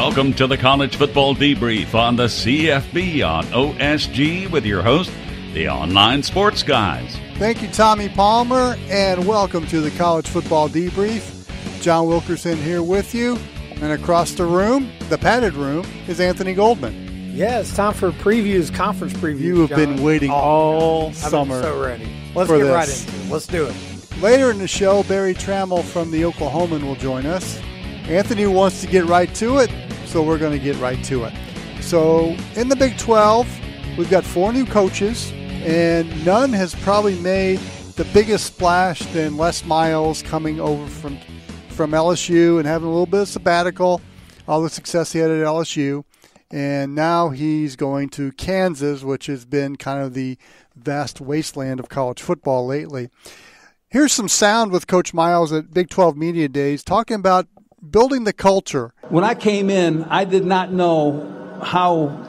Welcome to the College Football Debrief on the CFB on OSG with your host, the Online Sports Guys. Thank you, Tommy Palmer, and welcome to the College Football Debrief. John Wilkerson here with you, and across the room, the padded room, is Anthony Goldman. Yeah, it's time for previews, conference previews. You have been waiting all summer. I'm so ready. Let's get right into it. Let's do it. Later in the show, Berry Tramel from the Oklahoman will join us. Anthony wants to get right to it, so we're going to get right to it. So in the Big 12, we've got 4 new coaches, and none has probably made the biggest splash than Les Miles coming over from LSU and having a little bit of sabbatical, all the success he had at LSU. And now he's going to Kansas, which has been kind of the vast wasteland of college football lately. Here's some sound with Coach Miles at Big 12 Media Days talking about building the culture. When I came in, I did not know how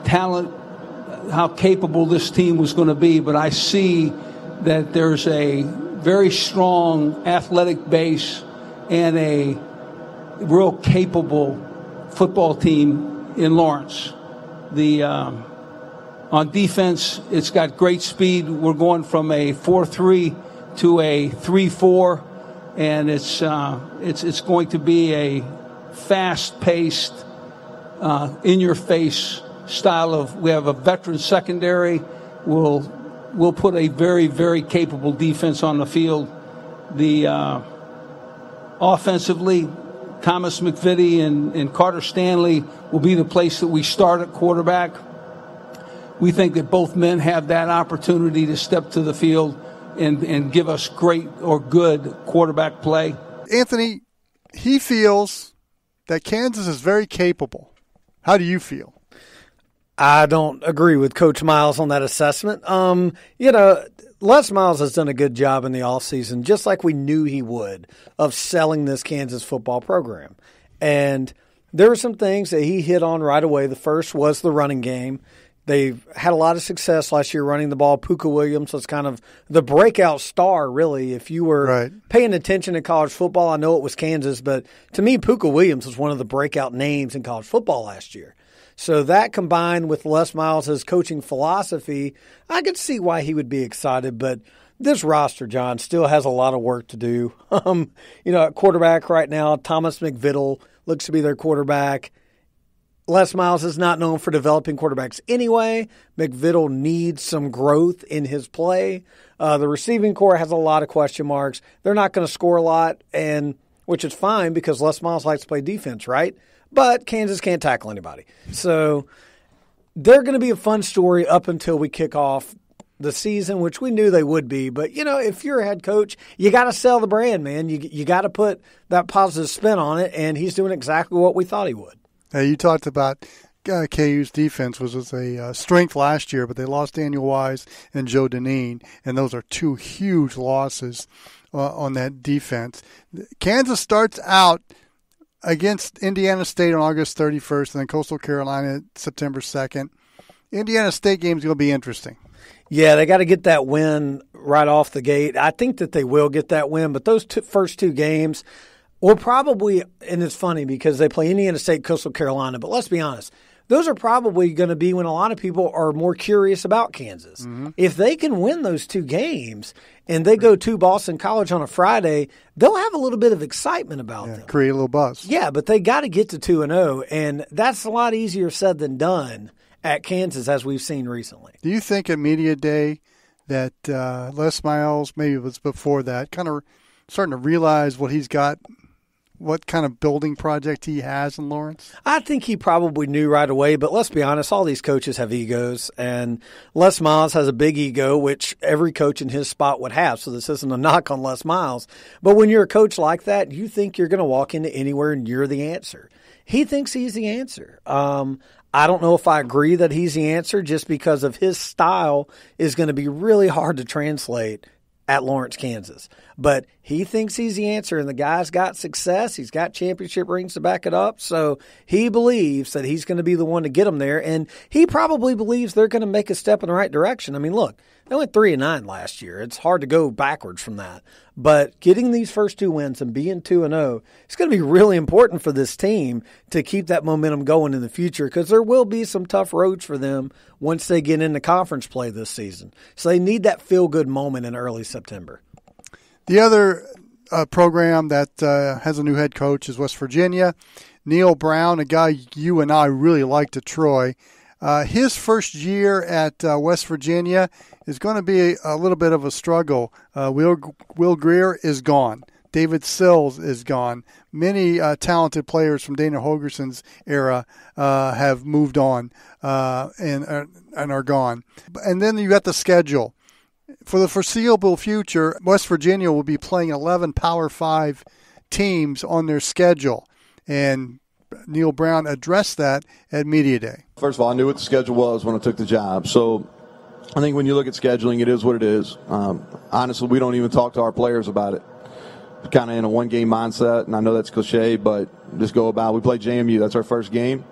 capable this team was going to be, but I see that there's a very strong athletic base and a real capable football team in Lawrence. On defense, it's got great speed. We're going from a 4-3 to a 3-4, and it's going to be a fast-paced, in-your-face style of. We have a veteran secondary. We'll put a very, very capable defense on the field. Offensively, Thomas McVitie and Carter Stanley will be the place that we start at quarterback. We think that both men have that opportunity to step to the field and give us great or good quarterback play. Anthony, he feels that Kansas is very capable. How do you feel? I don't agree with Coach Miles on that assessment. Les Miles has done a good job in the offseason, just like we knew he would, of selling this Kansas football program. And there were some things that he hit on right away. The first was the running game. They've had a lot of success last year running the ball. Puka Williams was kind of the breakout star, really. If you were paying attention to college football, I know it was Kansas, but to me, Puka Williams was one of the breakout names in college football last year. So that combined with Les Miles' coaching philosophy, I could see why he would be excited. But this roster, John, still has a lot of work to do. At quarterback right now, Thomas McVitie looks to be their quarterback. Les Miles is not known for developing quarterbacks anyway. McVitie needs some growth in his play. The receiving core has a lot of question marks. They're not going to score a lot, which is fine because Les Miles likes to play defense, right? But Kansas can't tackle anybody. So they're going to be a fun story up until we kick off the season, which we knew they would be. But, if you're a head coach, you got to sell the brand, man. You got to put that positive spin on it, and he's doing exactly what we thought he would. You talked about KU's defense was a strength last year, but they lost Daniel Wise and Joe Deneen, and those are 2 huge losses on that defense. Kansas starts out against Indiana State on August 31st, and then Coastal Carolina September 2nd. Indiana State game is going to be interesting. Yeah, they got to get that win right off the gate. I think that they will get that win, but those first 2 games – will probably, and it's funny because they play Indiana State, Coastal Carolina, but let's be honest, those are probably going to be when a lot of people are more curious about Kansas. Mm-hmm. If they can win those 2 games and they go to Boston College on a Friday, they'll have a little bit of excitement about them. Create a little buzz. Yeah, but they got to get to 2-0, and that's a lot easier said than done at Kansas, as we've seen recently. Do you think at Media Day that Les Miles, maybe it was before that, kind of starting to realize what he's got, what kind of building project he has in Lawrence? I think he probably knew right away, but let's be honest, all these coaches have egos, and Les Miles has a big ego, which every coach in his spot would have, so this isn't a knock on Les Miles. But when you're a coach like that, you think you're going to walk into anywhere and you're the answer. He thinks he's the answer. I don't know if I agree that he's the answer just because of his style is going to be really hard to translate at Lawrence, Kansas. But he thinks he's the answer, and the guy's got success. He's got championship rings to back it up. So he believes that he's going to be the one to get them there, and he probably believes they're going to make a step in the right direction. I mean, look, they went 3-9 last year. It's hard to go backwards from that. But getting these first 2 wins and being 2-0, it's going to be really important for this team to keep that momentum going in the future, because there will be some tough roads for them once they get into conference play this season. So they need that feel-good moment in early September. The other program that has a new head coach is West Virginia. Neil Brown, a guy you and I really liked at Troy. His first year at West Virginia is going to be a little bit of a struggle. Will Greer is gone. David Sills is gone. Many talented players from Dana Holgerson's era have moved on and are gone. And then you got the schedule. For the foreseeable future, West Virginia will be playing 11 Power 5 teams on their schedule. And Neil Brown addressed that at Media Day. First of all, I knew what the schedule was when I took the job. So I think when you look at scheduling, it is what it is. Honestly, we don't even talk to our players about it. Kind of in a one-game mindset, and I know that's cliche, but just go about. We play JMU. That's our first game.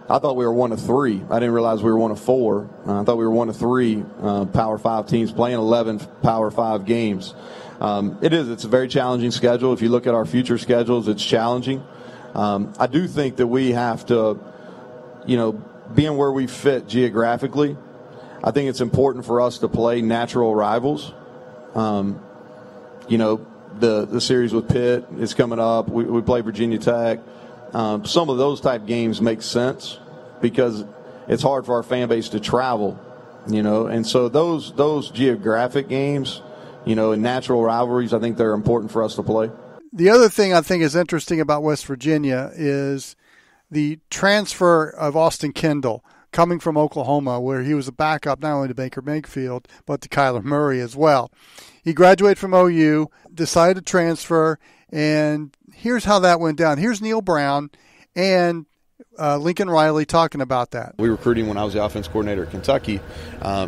I thought we were 1 of 3. I didn't realize we were 1 of 4. I thought we were 1 of 3 Power 5 teams playing 11 Power 5 games. It's a very challenging schedule. If you look at our future schedules, it's challenging. I do think that we have to, being where we fit geographically, I think it's important for us to play natural rivals. The series with Pitt is coming up. We play Virginia Tech. Some of those type games make sense because it's hard for our fan base to travel, and so those geographic games, and natural rivalries, I think they're important for us to play. The other thing I think is interesting about West Virginia is the transfer of Austin Kendall coming from Oklahoma, where he was a backup not only to Baker Mayfield but to Kyler Murray as well. He graduated from OU, decided to transfer, and here's how that went down. Here's Neil Brown and Lincoln Riley talking about that. We recruited him when I was the offense coordinator at Kentucky.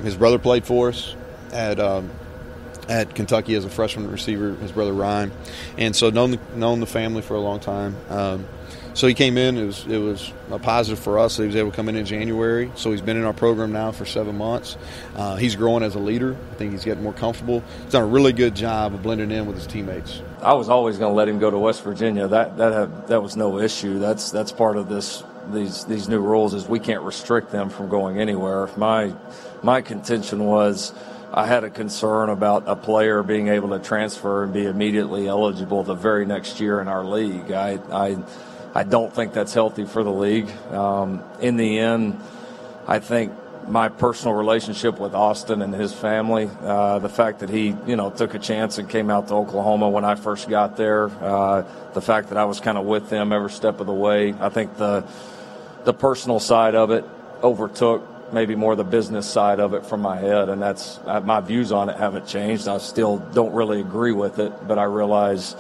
His brother played for us at Kentucky as a freshman receiver, his brother Ryan, and so known the family for a long time. So he came in. It was a positive for us that he was able to come in January. So he's been in our program now for 7 months. He's growing as a leader. I think he's getting more comfortable. He's done a really good job of blending in with his teammates. I was always going to let him go to West Virginia. That was no issue. That's part of these new rules is we can't restrict them from going anywhere. My contention was I had a concern about a player being able to transfer and be immediately eligible the very next year in our league. I don't think that's healthy for the league. In the end, I think my personal relationship with Austin and his family, the fact that he, took a chance and came out to Oklahoma when I first got there, the fact that I was kind of with them every step of the way, I think the personal side of it overtook maybe more the business side of it from my head, and that's my views on it haven't changed. I still don't really agree with it, but I realize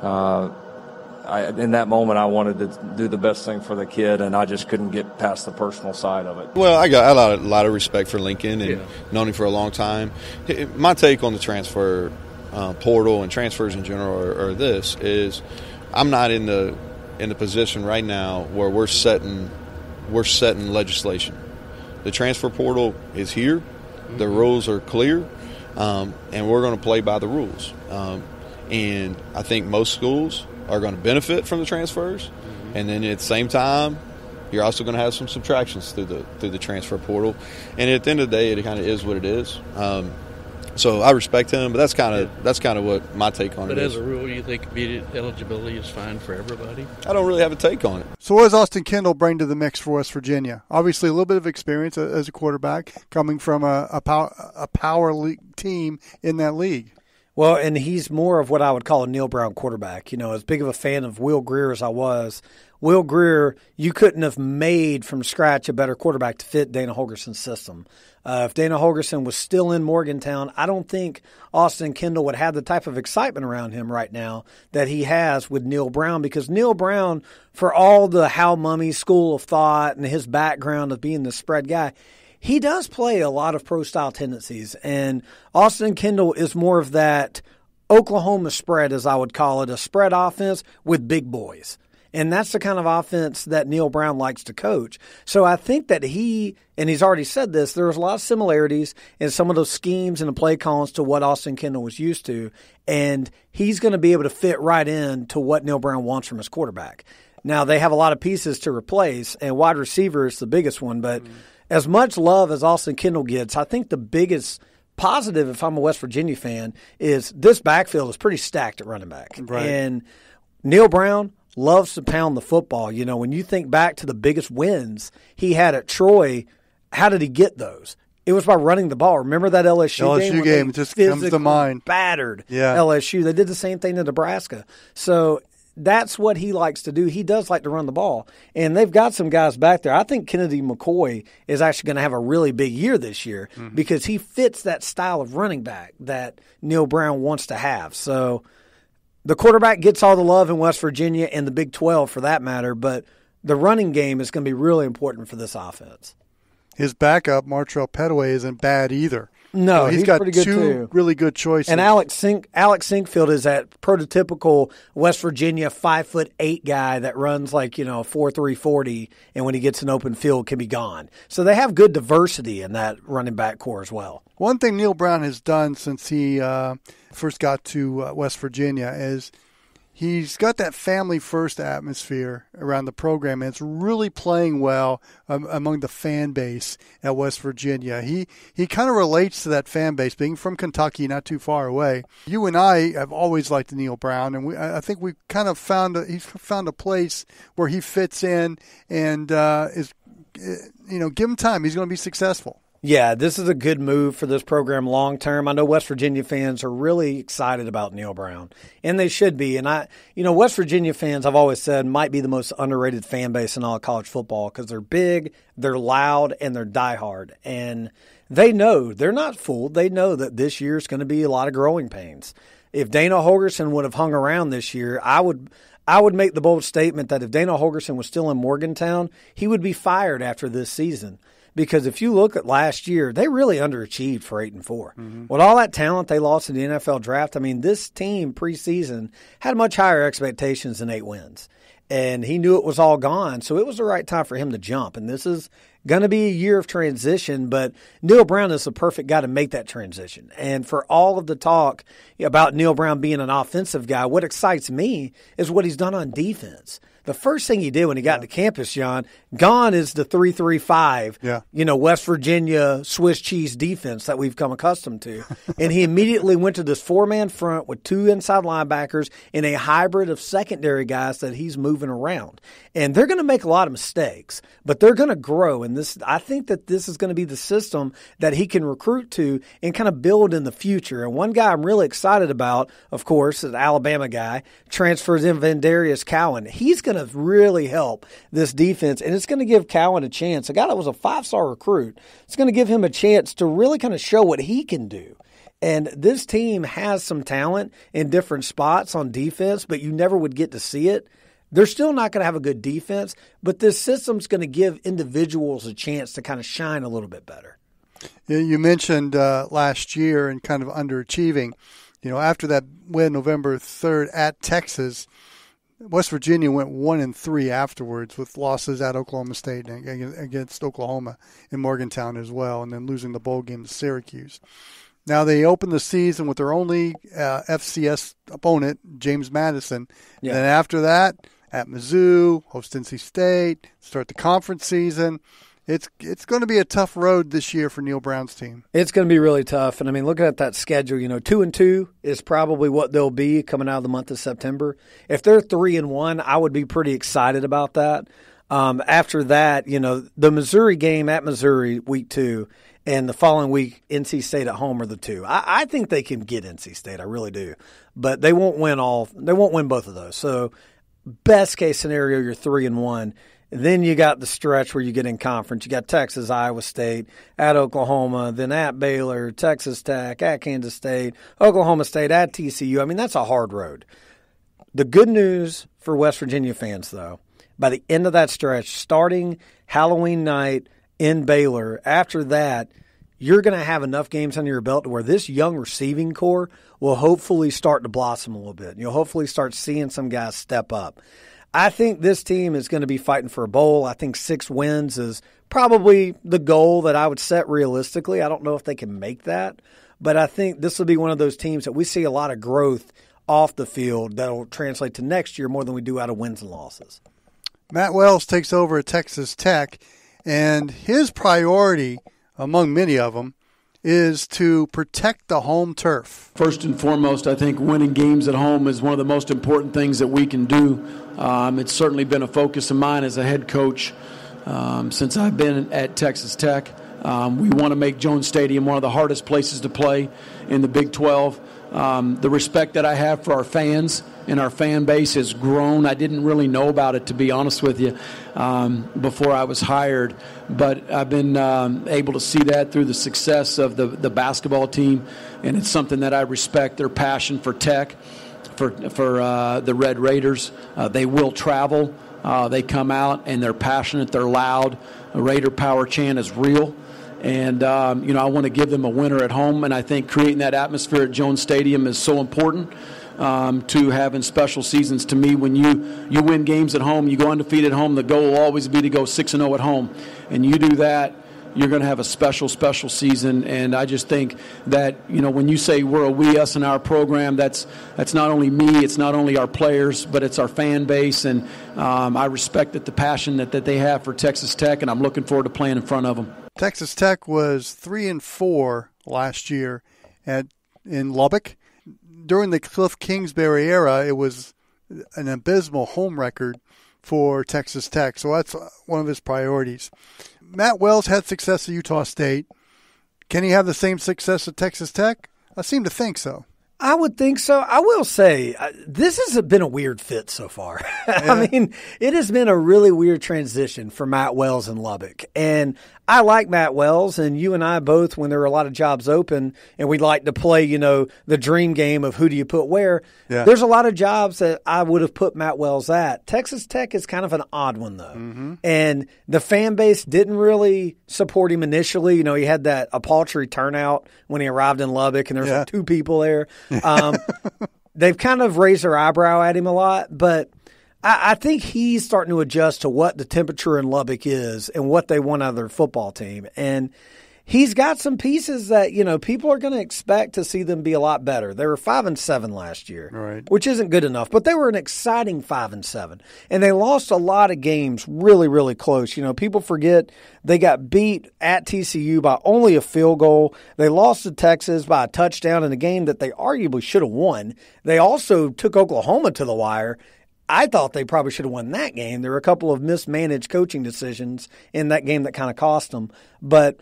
in that moment I wanted to do the best thing for the kid, and I just couldn't get past the personal side of it. Well, I got a lot of respect for Lincoln and known him for a long time. My take on the transfer portal and transfers in general or this is I'm not in the position right now where we're setting legislation. The transfer portal is here. The rules are clear, and we're going to play by the rules. And I think most schools are going to benefit from the transfers, and then at the same time, you're also going to have some subtractions through the transfer portal. And at the end of the day, it kind of is what it is. So I respect him, but that's kind of what my take on it is. But as a rule, you think immediate eligibility is fine for everybody? I don't really have a take on it. So what does Austin Kendall bring to the mix for West Virginia? Obviously, a little bit of experience as a quarterback coming from a power league team in that league. Well, and he's more of what I would call a Neil Brown quarterback. As big of a fan of Will Greer as I was, Will Greer, you couldn't have made from scratch a better quarterback to fit Dana Holgerson's system. If Dana Holgerson was still in Morgantown, I don't think Austin Kendall would have the type of excitement around him right now that he has with Neil Brown, because Neil Brown, for all the Hal Mummy school of thought and his background of being the spread guy, he does play a lot of pro-style tendencies, and Austin Kendall is more of that Oklahoma spread, as I would call it, a spread offense with big boys. And that's the kind of offense that Neal Brown likes to coach. So I think that and he's already said this, there's a lot of similarities in some of those schemes and the play callings to what Austin Kendall was used to. And he's going to be able to fit right in to what Neal Brown wants from his quarterback. Now, they have a lot of pieces to replace, and wide receiver is the biggest one. But as much love as Austin Kendall gets, I think the biggest positive, if I'm a West Virginia fan, is this backfield is pretty stacked at running back. Right. And Neal Brown loves to pound the football. You know, when you think back to the biggest wins he had at Troy, how did he get those? It was by running the ball. Remember that LSU game? It just comes to mind. Battered LSU. They did the same thing to Nebraska. So that's what he likes to do. He does like to run the ball. And they've got some guys back there. I think Kennedy McCoy is actually going to have a really big year this year because he fits that style of running back that Neal Brown wants to have. So the quarterback gets all the love in West Virginia and the Big 12 for that matter, but the running game is going to be really important for this offense. His backup, Martrell Petaway, isn't bad either. No, he's got pretty good two too. really good choices. And Alex Sinkfield is that prototypical West Virginia 5'8" guy that runs like 4.3 40, and when he gets an open field can be gone. So they have good diversity in that running back core as well. One thing Neal Brown has done since he first got to West Virginia is he's got that family-first atmosphere around the program, and it's really playing well among the fan base at West Virginia. He kind of relates to that fan base, being from Kentucky, not too far away. You and I have always liked Neal Brown, and I think we kind of he's found a place where he fits in, and give him time. He's going to be successful. Yeah, this is a good move for this program long term. I know West Virginia fans are really excited about Neal Brown, and they should be. And West Virginia fans, I've always said, might be the most underrated fan base in all of college football because they're big, they're loud, and they're diehard. And they know, they're not fooled. They know that this year is going to be a lot of growing pains. If Dana Holgorsen would have hung around this year, I would make the bold statement that if Dana Holgorsen was still in Morgantown, he would be fired after this season. Because if you look at last year, they really underachieved for 8-4. Mm-hmm. With all that talent they lost in the NFL draft, I mean, this team preseason had much higher expectations than 8 wins. And he knew it was all gone, so it was the right time for him to jump. And this is going to be a year of transition, but Neal Brown is the perfect guy to make that transition. And for all of the talk about Neal Brown being an offensive guy, what excites me is what he's done on defense. The first thing he did when he got to campus, John, gone is the 3-3-5, West Virginia Swiss cheese defense that we've come accustomed to. And he immediately went to this 4-man front with 2 inside linebackers and a hybrid of secondary guys that he's moving around. And they're going to make a lot of mistakes, but they're going to grow. And I think that this is going to be the system that he can recruit to and kind of build in the future. And one guy I'm really excited about, of course, is an Alabama guy, transfers in Vandarius Cowan. He's going to really help this defense, and it's going to give Cowan a chance. A guy that was a 5-star recruit, it's going to give him a chance to really kind of show what he can do. And this team has some talent in different spots on defense, but you never would get to see it. They're still not going to have a good defense, but this system's going to give individuals a chance to kind of shine a little bit better. You mentioned last year and kind of underachieving. After that win November 3rd at Texas, West Virginia went 1-3 afterwards with losses at Oklahoma State and against Oklahoma in Morgantown as well, and then losing the bowl game to Syracuse. Now they opened the season with their only FCS opponent, James Madison. Yeah. And then after that, at Mizzou, host NC State, start the conference season. It's going to be a tough road this year for Neal Brown's team. It's going to be really tough. And, I mean, looking at that schedule, 2-2 is probably what they'll be coming out of the month of September. If they're 3-1, I would be pretty excited about that. After that, the Missouri game at Missouri, week 2, and the following week, NC State at home are the 2. I think they can get NC State. I really do. But they won't win both of those. So, best case scenario, you're 3-1. Then you got the stretch where you get in conference. You got Texas, Iowa State, at Oklahoma, then at Baylor, Texas Tech, at Kansas State, Oklahoma State, at TCU. I mean, that's a hard road. The good news for West Virginia fans, though, by the end of that stretch, starting Halloween night in Baylor, after that, you're going to have enough games under your belt to where this young receiving core will hopefully start to blossom a little bit. You'll hopefully start seeing some guys step up. I think this team is going to be fighting for a bowl. I think 6 wins is probably the goal that I would set realistically. I don't know if they can make that, but I think this will be one of those teams that we see a lot of growth off the field that will translate to next year more than we do out of wins and losses. Matt Wells takes over at Texas Tech, and his priority, among many of them, is to protect the home turf. First and foremost, I think winning games at home is one of the most important things that we can do. It's certainly been a focus of mine as a head coach since I've been at Texas Tech. We want to make Jones Stadium one of the hardest places to play in the Big 12. The respect that I have for our fans and our fan base has grown. I didn't really know about it, to be honest with you, before I was hired. But I've been able to see that through the success of the basketball team, and it's something that I respect, their passion for Tech, for the Red Raiders. They will travel. They come out, and they're passionate. They're loud. The Raider Power chant is real. And, I want to give them a winner at home, and I think creating that atmosphere at Jones Stadium is so important to having special seasons. To me, when you win games at home, you go undefeated at home, the goal will always be to go 6-0 at home. And you do that, you're going to have a special, special season. And I just think that, when you say we're a we, us, and our program, that's not only me, it's not only our players, but it's our fan base. And I respect the passion that they have for Texas Tech, and I'm looking forward to playing in front of them. Texas Tech was 3-4 last year in Lubbock. During the Cliff Kingsbury era, it was an abysmal home record for Texas Tech, so that's one of his priorities. Matt Wells had success at Utah State. Can he have the same success at Texas Tech? I seem to think so. I would think so. I will say, this has been a weird fit so far. Yeah. I mean, it has been a really weird transition for Matt Wells in Lubbock. And I like Matt Wells, and you and I both, when there were a lot of jobs open, and we'd like to play, the dream game of who do you put where, There's a lot of jobs that I would have put Matt Wells at. Texas Tech is kind of an odd one, though. Mm-hmm. And the fan base didn't really support him initially. He had that a paltry turnout when he arrived in Lubbock, and there was like 2 people there. They've kind of raised their eyebrow at him a lot, but I think he's starting to adjust to what the temperature in Lubbock is and what they want out of their football team. And he's got some pieces that, people are going to expect to see them be a lot better. They were 5-7 last year, right, which isn't good enough, but they were an exciting 5-7. And they lost a lot of games really, really close. People forget they got beat at TCU by only a field goal. They lost to Texas by a touchdown in a game that they arguably should have won. They also took Oklahoma to the wire. I thought they probably should have won that game. There were a couple of mismanaged coaching decisions in that game that kind of cost them. But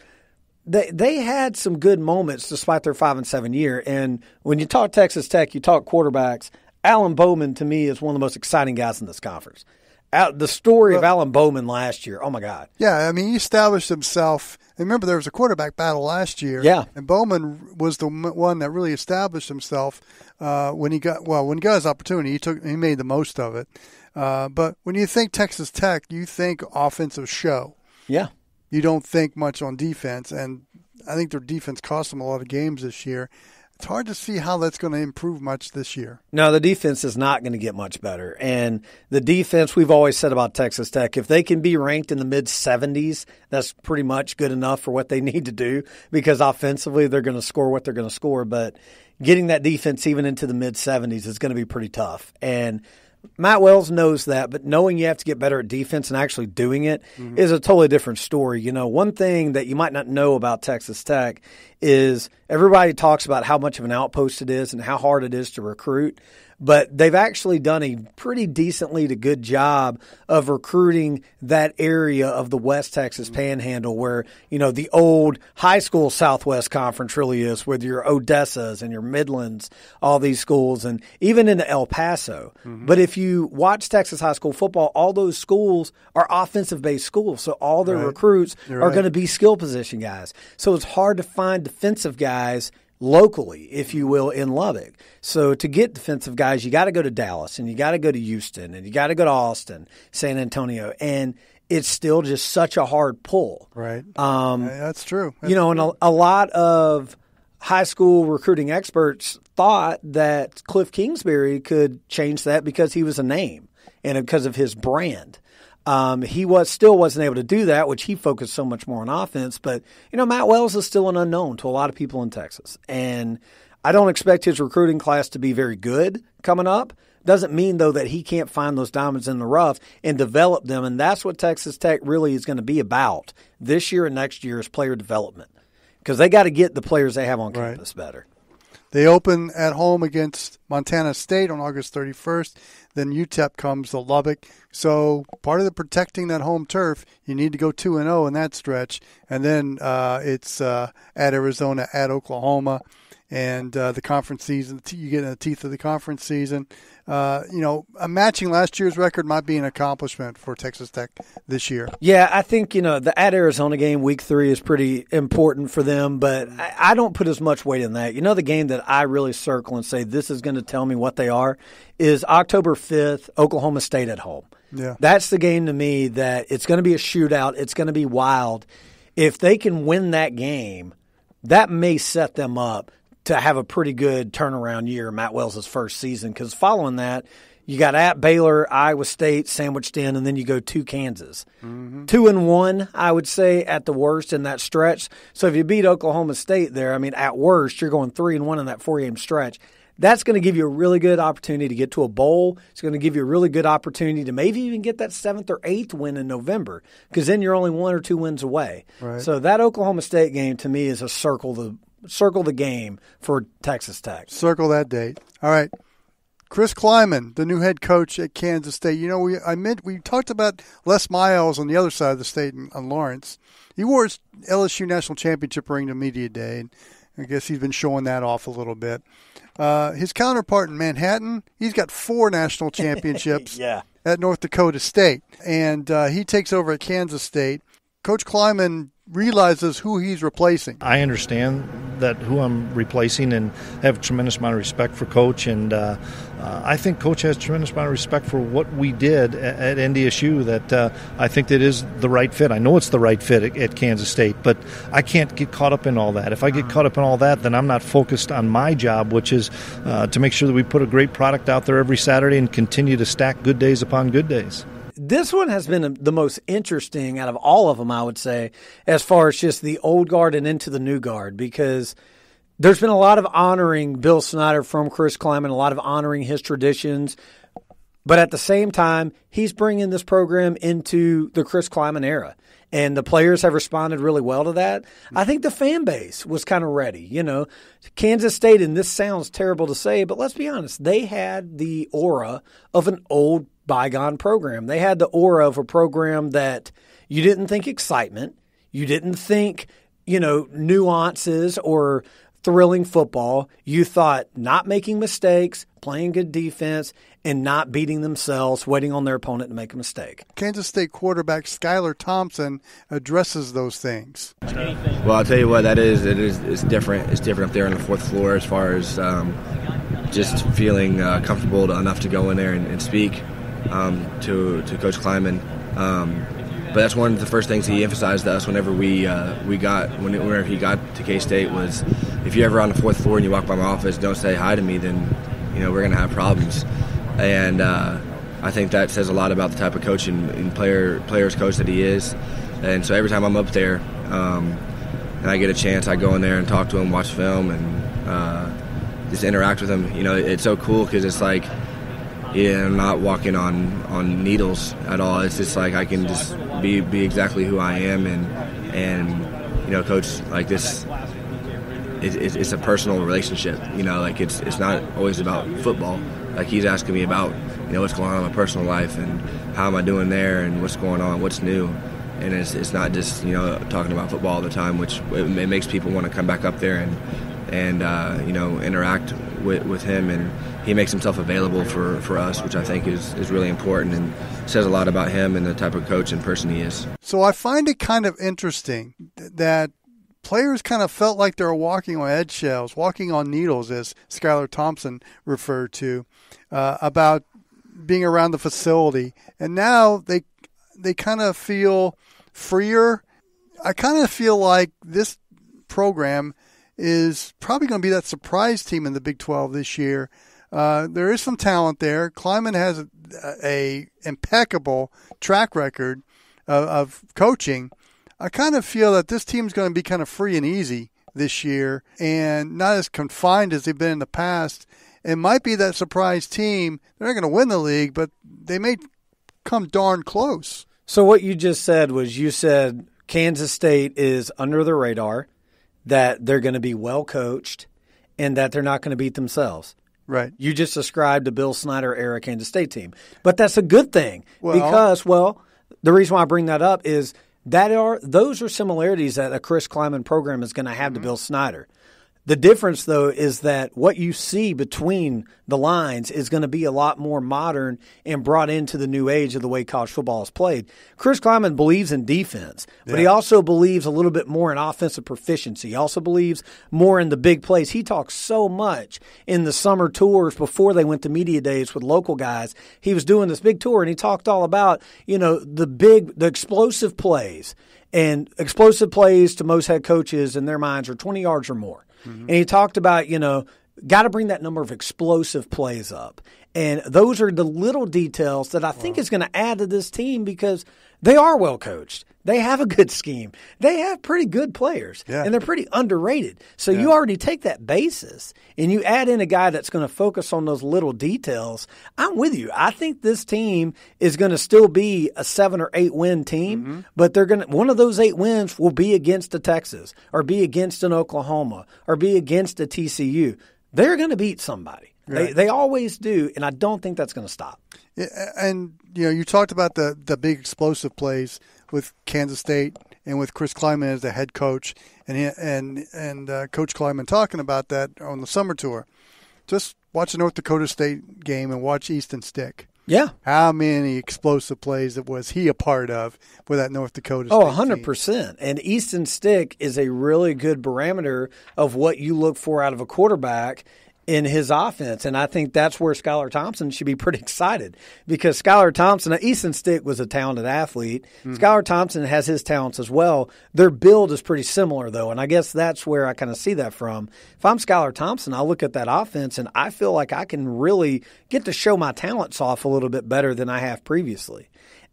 they had some good moments despite their 5-7 year. And when you talk Texas Tech, you talk quarterbacks. Alan Bowman, to me, is one of the most exciting guys in this conference. The story of Alan Bowman last year, oh, my God. Yeah, I mean, he established himself. Remember, there was a quarterback battle last year. Yeah. And Bowman was the one that really established himself when he got his opportunity. He made the most of it. But when you think Texas Tech, you think offensive show. Yeah. You don't think much on defense, and I think their defense cost them a lot of games this year. It's hard to see how that's going to improve much this year. No, the defense is not going to get much better. And the defense, we've always said about Texas Tech, if they can be ranked in the mid-70s, that's pretty much good enough for what they need to do, because offensively they're going to score what they're going to score. But getting that defense even into the mid-70s is going to be pretty tough. And Matt Wells knows that, but knowing you have to get better at defense and actually doing it is a totally different story. One thing that you might not know about Texas Tech is everybody talks about how much of an outpost it is and how hard it is to recruit. But they've actually done a pretty decently to good job of recruiting that area of the West Texas Panhandle where, the old high school Southwest Conference really is, with your Odessas and your Midlands, all these schools, and even into El Paso. Mm-hmm. But if you watch Texas high school football, all those schools are offensive-based schools, so all their recruits are going to be skill position guys. So it's hard to find defensive guys locally, if you will, in Lubbock. So to get defensive guys, you got to go to Dallas, and you got to go to Houston, and you got to go to Austin, San Antonio. And it's still just such a hard pull. Right. That's true. And a lot of high school recruiting experts thought that Cliff Kingsbury could change that because he was a name and because of his brand. He still wasn't able to do that, which he focused so much more on offense. But, Matt Wells is still an unknown to a lot of people in Texas. And I don't expect his recruiting class to be very good coming up. Doesn't mean, though, that he can't find those diamonds in the rough and develop them. And that's what Texas Tech really is going to be about this year and next year is player development. Because they got to get the players they have on campus better. They open at home against Montana State on August 31st. Then UTEP comes to Lubbock. So part of the protecting that home turf, you need to go 2-0 in that stretch. And then it's at Arizona, at Oklahoma. And the conference season, you get in the teeth of the conference season. Matching last year's record might be an accomplishment for Texas Tech this year. Yeah, I think, the at Arizona game, week 3, is pretty important for them, but I don't put as much weight in that. The game that I really circle and say this is going to tell me what they are is October 5th, Oklahoma State at home. Yeah. That's the game to me that it's going to be a shootout. It's going to be wild. If they can win that game, that may set them up to have a pretty good turnaround year, Matt Wells' first season, because following that, you got at Baylor, Iowa State sandwiched in, and then you go to Kansas. 2-1, I would say, at the worst in that stretch. So if you beat Oklahoma State there, at worst, you're going 3-1 in that 4-game stretch. That's going to give you a really good opportunity to get to a bowl. It's going to give you a really good opportunity to maybe even get that 7th or 8th win in November, because then you're only 1 or 2 wins away. Right. So that Oklahoma State game, to me, is a circle the game for Texas Tech. Circle that date. All right. Chris Kleiman, the new head coach at Kansas State. We talked about Les Miles on the other side of the state on Lawrence. He wore his LSU national championship ring to media day, and I guess he's been showing that off a little bit. His counterpart in Manhattan, he's got 4 national championships at North Dakota State, and he takes over at Kansas State. Coach Kleiman realizes who he's replacing. I understand that who I'm replacing and have a tremendous amount of respect for Coach, and I think Coach has a tremendous amount of respect for what we did at NDSU, that I think that is the right fit. I know it's the right fit at Kansas State, but I can't get caught up in all that. If I get caught up in all that, then I'm not focused on my job, which is to make sure that we put a great product out there every Saturday and continue to stack good days upon good days. This one has been the most interesting out of all of them, I would say, as far as just the old guard and into the new guard, because there's been a lot of honoring Bill Snyder from Chris Kleiman, a lot of honoring his traditions. But at the same time, he's bringing this program into the Chris Kleiman era. And the players have responded really well to that. I think the fan base was kind of ready. Kansas State, and this sounds terrible to say, but let's be honest, they had the aura of an old bygone program. They had the aura of a program that you didn't think excitement, you didn't think, nuances or thrilling football. You thought not making mistakes, playing good defense, and not beating themselves, waiting on their opponent to make a mistake. Kansas State quarterback Skylar Thompson addresses those things. Well, I'll tell you what that is. It's different. It's different up there on the 4th floor as far as just feeling comfortable enough to go in there and speak to Coach Kleiman. But that's one of the first things he emphasized to us whenever whenever he got to K-State was, if you're ever on the 4th floor and you walk by my office, don't say hi to me, then we're going to have problems. And I think that says a lot about the type of coach and players coach that he is. And so every time I'm up there and I get a chance, I go in there and talk to him, watch film, and just interact with him. It's so cool because it's like, I'm not walking on needles at all. It's just like I can just be exactly who I am, and Coach, like this, it's a personal relationship. Like it's not always about football. Like he's asking me about what's going on in my personal life and how am I doing there and what's going on, what's new, and it's not just talking about football all the time, which it makes people want to come back up there and interact with him, and he makes himself available for us, which I think is really important and says a lot about him and the type of coach and person he is. So I find it kind of interesting that players kind of felt like they were walking on eggshells, walking on needles, as Skylar Thompson referred to, about being around the facility. And now they kind of feel freer. I kind of feel like this program is probably going to be that surprise team in the Big 12 this year. There is some talent there. Kleiman has a impeccable track record of coaching. I kind of feel that this team's going to be kind of free and easy this year and not as confined as they've been in the past. It might be that surprise team. They're not going to win the league, but they may come darn close. So what you just said was you said Kansas State is under the radar, that they're going to be well coached, and that they're not going to beat themselves. Right. You just described the Bill Snyder-era Kansas State team. But that's a good thing because, the reason why I bring that up is those are similarities that a Chris Kleiman program is going to have to Bill Snyder. The difference, though, is that what you see between the lines is going to be a lot more modern and brought into the new age of the way college football is played. Chris Kleiman believes in defense, but he also believes a little bit more in offensive proficiency. He also believes more in the big plays. He talks so much in the summer tours before they went to media days with local guys. He was doing this big tour, and he talked all about, the explosive plays. And explosive plays to most head coaches in their minds are 20 yards or more. And he talked about, got to bring that number of explosive plays up. And those are the little details that I think is going to add to this team because they are well coached. They have a good scheme. They have pretty good players, and they're pretty underrated. So you already take that basis, and you add in a guy that's going to focus on those little details. I'm with you. I think this team is going to still be a 7 or 8 win team, but they're going to one of those 8 wins will be against a Texas or be against an Oklahoma or be against a TCU. They're going to beat somebody. Right. They always do, and I don't think that's going to stop. Yeah, and you talked about the big explosive plays with Kansas State and with Chris Kleiman as the head coach, and Coach Kleiman talking about that on the summer tour. Just watch the North Dakota State game and watch Easton Stick. Yeah. How many explosive plays was he a part of for that North Dakota State 100%. team? And Easton Stick is a really good barometer of what you look for out of a quarterback in his offense. And I think that's where Skylar Thompson should be pretty excited because Skylar Thompson, now Easton Stick was a talented athlete. Skylar Thompson has his talents as well. Their build is pretty similar, though, and I guess that's where I kind of see that from. If I'm Skylar Thompson, I look at that offense, and I feel like I can really get to show my talents off a little bit better than I have previously.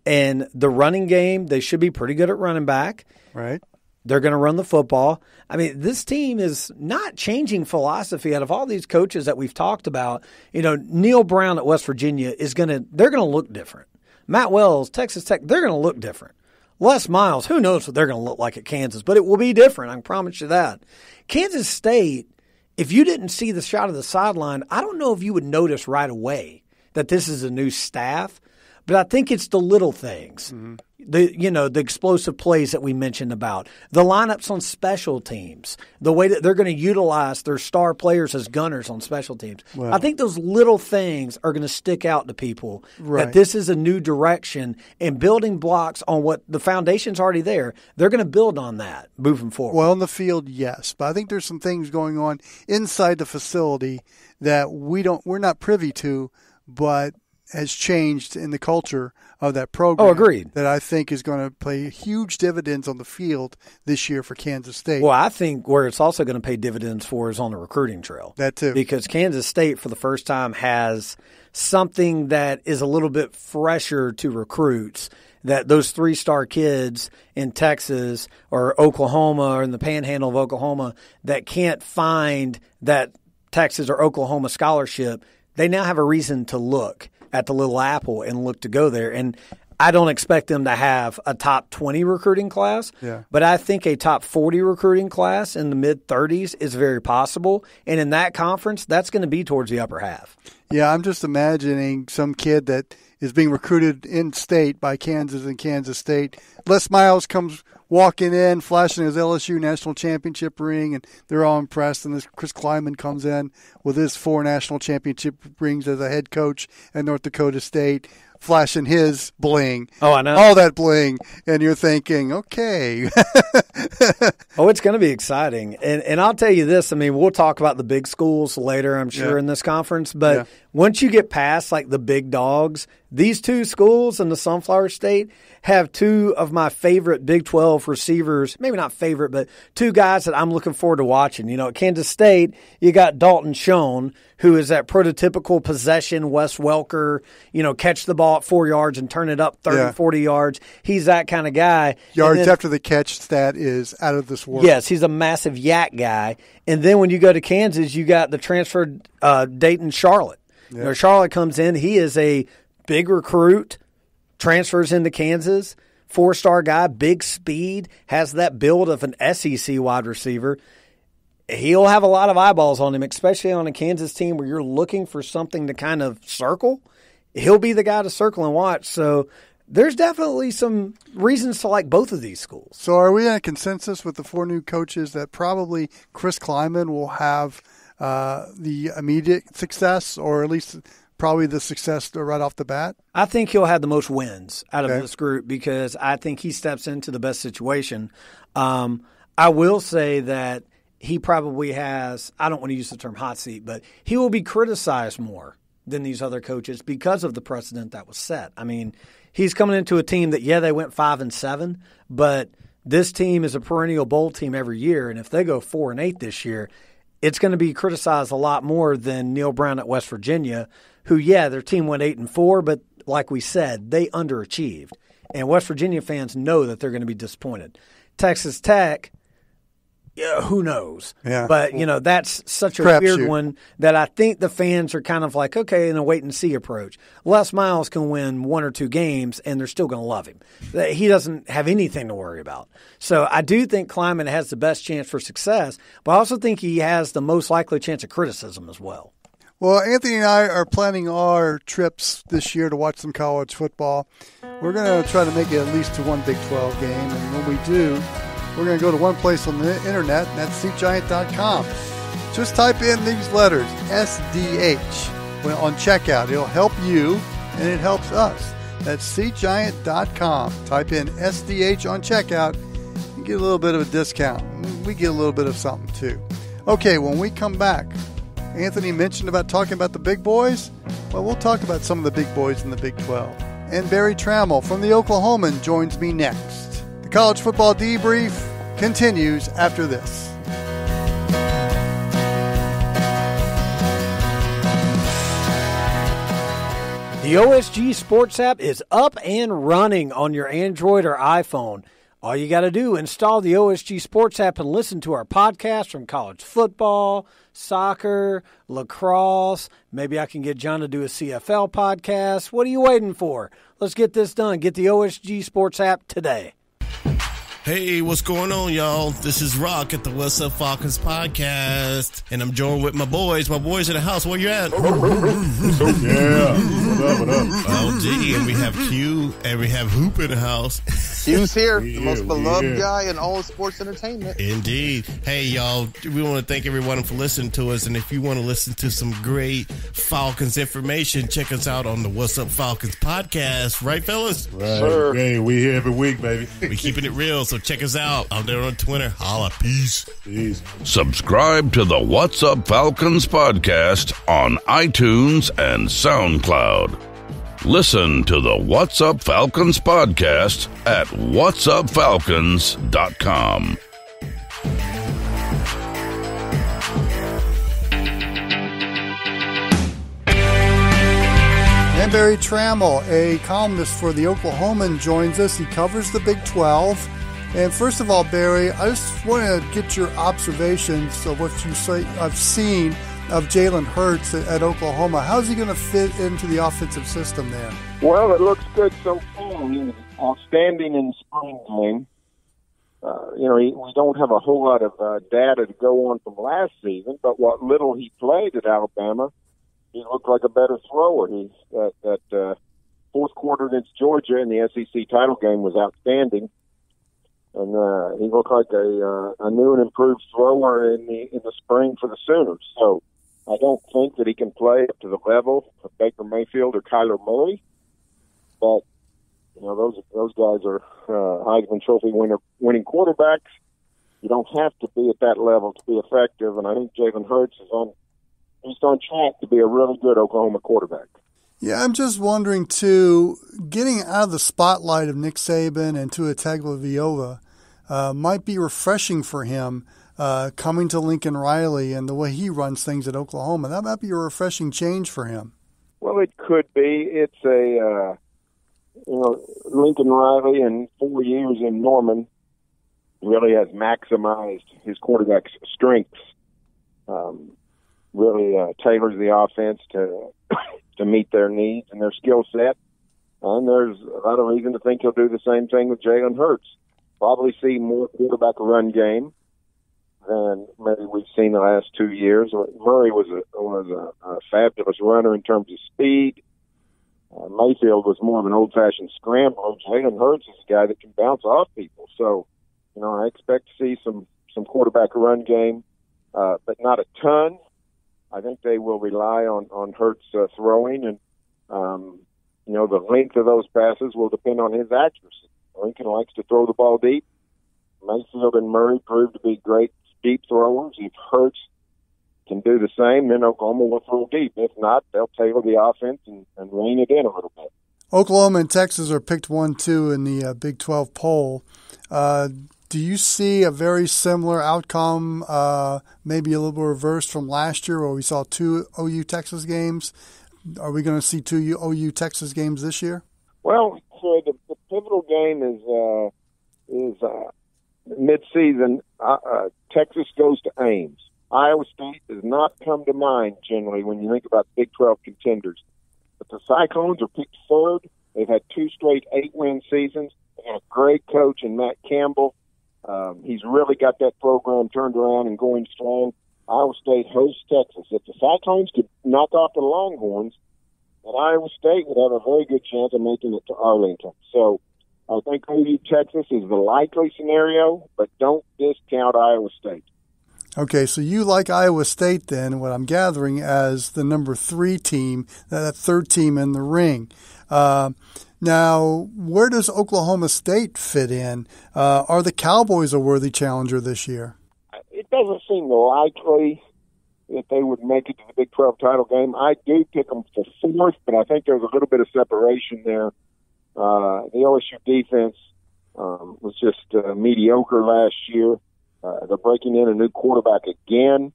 And the running game, they should be pretty good at running back. Right. They're going to run the football. I mean, this team is not changing philosophy. Out of all these coaches that we've talked about, Neil Brown at West Virginia they're going to look different. Matt Wells, Texas Tech, they're going to look different. Les Miles, who knows what they're going to look like at Kansas, but it will be different. I can promise you that. Kansas State, if you didn't see the shot of the sideline, I don't know if you would notice right away that this is a new staff, but I think it's the little things. The explosive plays that we mentioned about, the lineups on special teams, the way that they're going to utilize their star players as gunners on special teams. I think those little things are going to stick out to people that this is a new direction and building blocks on what the foundation's already there. They're going to build on that moving forward. Well, in the field, yes, but I think there's some things going on inside the facility that we're not privy to, but has changed in the culture of that program. Oh, agreed. That I think is going to pay huge dividends on the field this year for Kansas State. Well, I think where it's also going to pay dividends for is on the recruiting trail. That too. Because Kansas State, for the first time, has something that is a little bit fresher to recruits, that those 3-star kids in Texas or Oklahoma or in the panhandle of Oklahoma that can't find that Texas or Oklahoma scholarship, they now have a reason to look at the Little Apple and look to go there. And I don't expect them to have a top 20 recruiting class, but I think a top 40 recruiting class in the mid-30s is very possible. And in that conference, that's going to be towards the upper half. Yeah, I'm just imagining some kid that is being recruited in-state by Kansas and Kansas State. Les Miles comes walking in, flashing his LSU national championship ring, and they're all impressed. And this Chris Kleiman comes in with his 4 national championship rings as a head coach at North Dakota State. flashing his bling. Oh, I know. All that bling. And you're thinking, okay. Oh, it's going to be exciting. And I'll tell you this. I mean, we'll talk about the big schools later, I'm sure, in this conference. But once you get past, like, the big dogs, these two schools in the Sunflower State have two of my favorite Big 12 receivers. Maybe not favorite, but two guys that I'm looking forward to watching. You know, at Kansas State, you got Dalton Schoen, who is that prototypical possession Wes Welker, you know, catch the ball at 4 yards and turn it up 30, 40 yards. He's that kind of guy. Yards after the catch stat is out of this world. Yes, he's a massive yak guy. And then when you go to Kansas, you got the transferred Dayton Charlotte. Yeah. You know, Charlotte comes in. He is a big recruit, transfers into Kansas, 4-star guy, big speed, has that build of an SEC wide receiver. He'll have a lot of eyeballs on him, especially on a Kansas team where you're looking for something to kind of circle. He'll be the guy to circle and watch. So there's definitely some reasons to like both of these schools. So are we in a consensus with the 4 new coaches that probably Chris Kleiman will have the immediate success, or at least probably the success right off the bat? I think he'll have the most wins out of this group because I think he steps into the best situation. I will say that he probably has, I don't want to use the term hot seat, but he will be criticized more than these other coaches because of the precedent that was set. I mean, he's coming into a team that, they went 5-7, but this team is a perennial bowl team every year, and if they go 4-8 this year, it's going to be criticized a lot more than Neil Brown at West Virginia, who, their team went 8-4, but like we said, they underachieved. And West Virginia fans know that they're going to be disappointed. Texas Tech, who knows? Yeah. But, that's such a weird one that I think the fans are kind of like, okay, in a wait-and-see approach. Les Miles can win 1 or 2 games, and they're still going to love him. He doesn't have anything to worry about. So I do think Kleiman has the best chance for success, but I also think he has the most likely chance of criticism as well. Well, Anthony and I are planning our trips this year to watch some college football. We're going to try to make it at least to one Big 12 game, and when we do, we're going to go to one place on the internet, and that's SeatGiant.com. Just type in these letters, SDH, on checkout. It'll help you, and it helps us. That's SeatGiant.com. Type in SDH on checkout. You get a little bit of a discount. We get a little bit of something, too. Okay, when we come back, Anthony mentioned about talking about the big boys. Well, we'll talk about some of the big boys in the Big 12. And Berry Tramel from the Oklahoman joins me next. The College Football Debrief continues after this. The OSG Sports app is up and running on your Android or iPhone. All you got to do, install the OSG Sports app and listen to our podcast from college football, soccer, lacrosse. Maybe I can get John to do a CFL podcast. What are you waiting for? Let's get this done. Get the OSG Sports app today. Hey, what's going on, y'all? This is Rock at the What's Up Falcons podcast, and I'm joined with my boys. My boys in the house. Where you at? Yeah. What up? Oh, gee, and we have Q, and we have Hoop in the house. Q's here, the most beloved guy in all of sports entertainment. Indeed. Hey, y'all, we want to thank everyone for listening to us, and if you want to listen to some great Falcons information, check us out on the What's Up Falcons podcast. Right, fellas? Right. Sure. Hey, we here every week, baby. We keeping it real, so check us out. I'm there on Twitter. Holla. Peace. Subscribe to the What's Up Falcons podcast on iTunes and SoundCloud. Listen to the What's Up Falcons podcast at whatsupfalcons.com. And Berry Tramel, a columnist for the Oklahoman, joins us. He covers the Big 12. And first of all, Berry, I just want to get your observations of what you say I've seen of Jalen Hurts at Oklahoma. How's he going to fit into the offensive system there? Well, it looks good so far. He was outstanding in spring game. We don't have a whole lot of data to go on from last season, but what little he played at Alabama, he looked like a better thrower. That fourth quarter against Georgia in the SEC title game was outstanding. And he looked like a new and improved thrower in the spring for the Sooners. So I don't think that he can play up to the level of Baker Mayfield or Kyler Murray. but those guys are Heisman Trophy winning quarterbacks. You don't have to be at that level to be effective, and I think Jalen Hurts is on track to be a really good Oklahoma quarterback. Yeah, I'm just wondering, too, getting out of the spotlight of Nick Saban and Tua Tagovailoa might be refreshing for him coming to Lincoln Riley and the way he runs things at Oklahoma. That might be a refreshing change for him. Well, it could be. It's a, Lincoln Riley in 4 years in Norman really has maximized his quarterback's strengths. Really tailors the offense to meet their needs and their skill set. And there's a lot of reason to think he'll do the same thing with Jalen Hurts. Probably see more quarterback run game than maybe we've seen the last 2 years. Murray was a fabulous runner in terms of speed. Mayfield was more of an old-fashioned scrambler. Jalen Hurts is a guy that can bounce off people. So, I expect to see some quarterback run game, but not a ton. I think they will rely on Hurts throwing, and the length of those passes will depend on his accuracy. Lincoln likes to throw the ball deep. Mayfield and Murray proved to be great deep throwers. If Hurts can do the same, then Oklahoma will throw deep. If not, they'll tailor the offense and rein it in a little bit. Oklahoma and Texas are picked 1-2 in the Big 12 poll. Do you see a very similar outcome, maybe a little bit reversed from last year where we saw 2 OU-Texas games? Are we going to see 2 OU-Texas games this year? Well, so the pivotal game is mid-season. Texas goes to Ames. Iowa State does not come to mind generally when you think about Big 12 contenders. But the Cyclones are picked third. They've had 2 straight 8-win seasons. They have a great coach in Matt Campbell. He's really got that program turned around and going strong. Iowa State hosts Texas. If the Cyclones could knock off the Longhorns, then Iowa State would have a very good chance of making it to Arlington. So I think OU Texas is the likely scenario, but don't discount Iowa State. Okay, so you like Iowa State then, what I'm gathering, as the number 3 team, that third team in the ring. Now, where does Oklahoma State fit in? Are the Cowboys a worthy challenger this year? It doesn't seem likely that they would make it to the Big 12 title game. I do pick them for 4th, but I think there's a little bit of separation there. The OSU defense was just mediocre last year. They're breaking in a new quarterback again.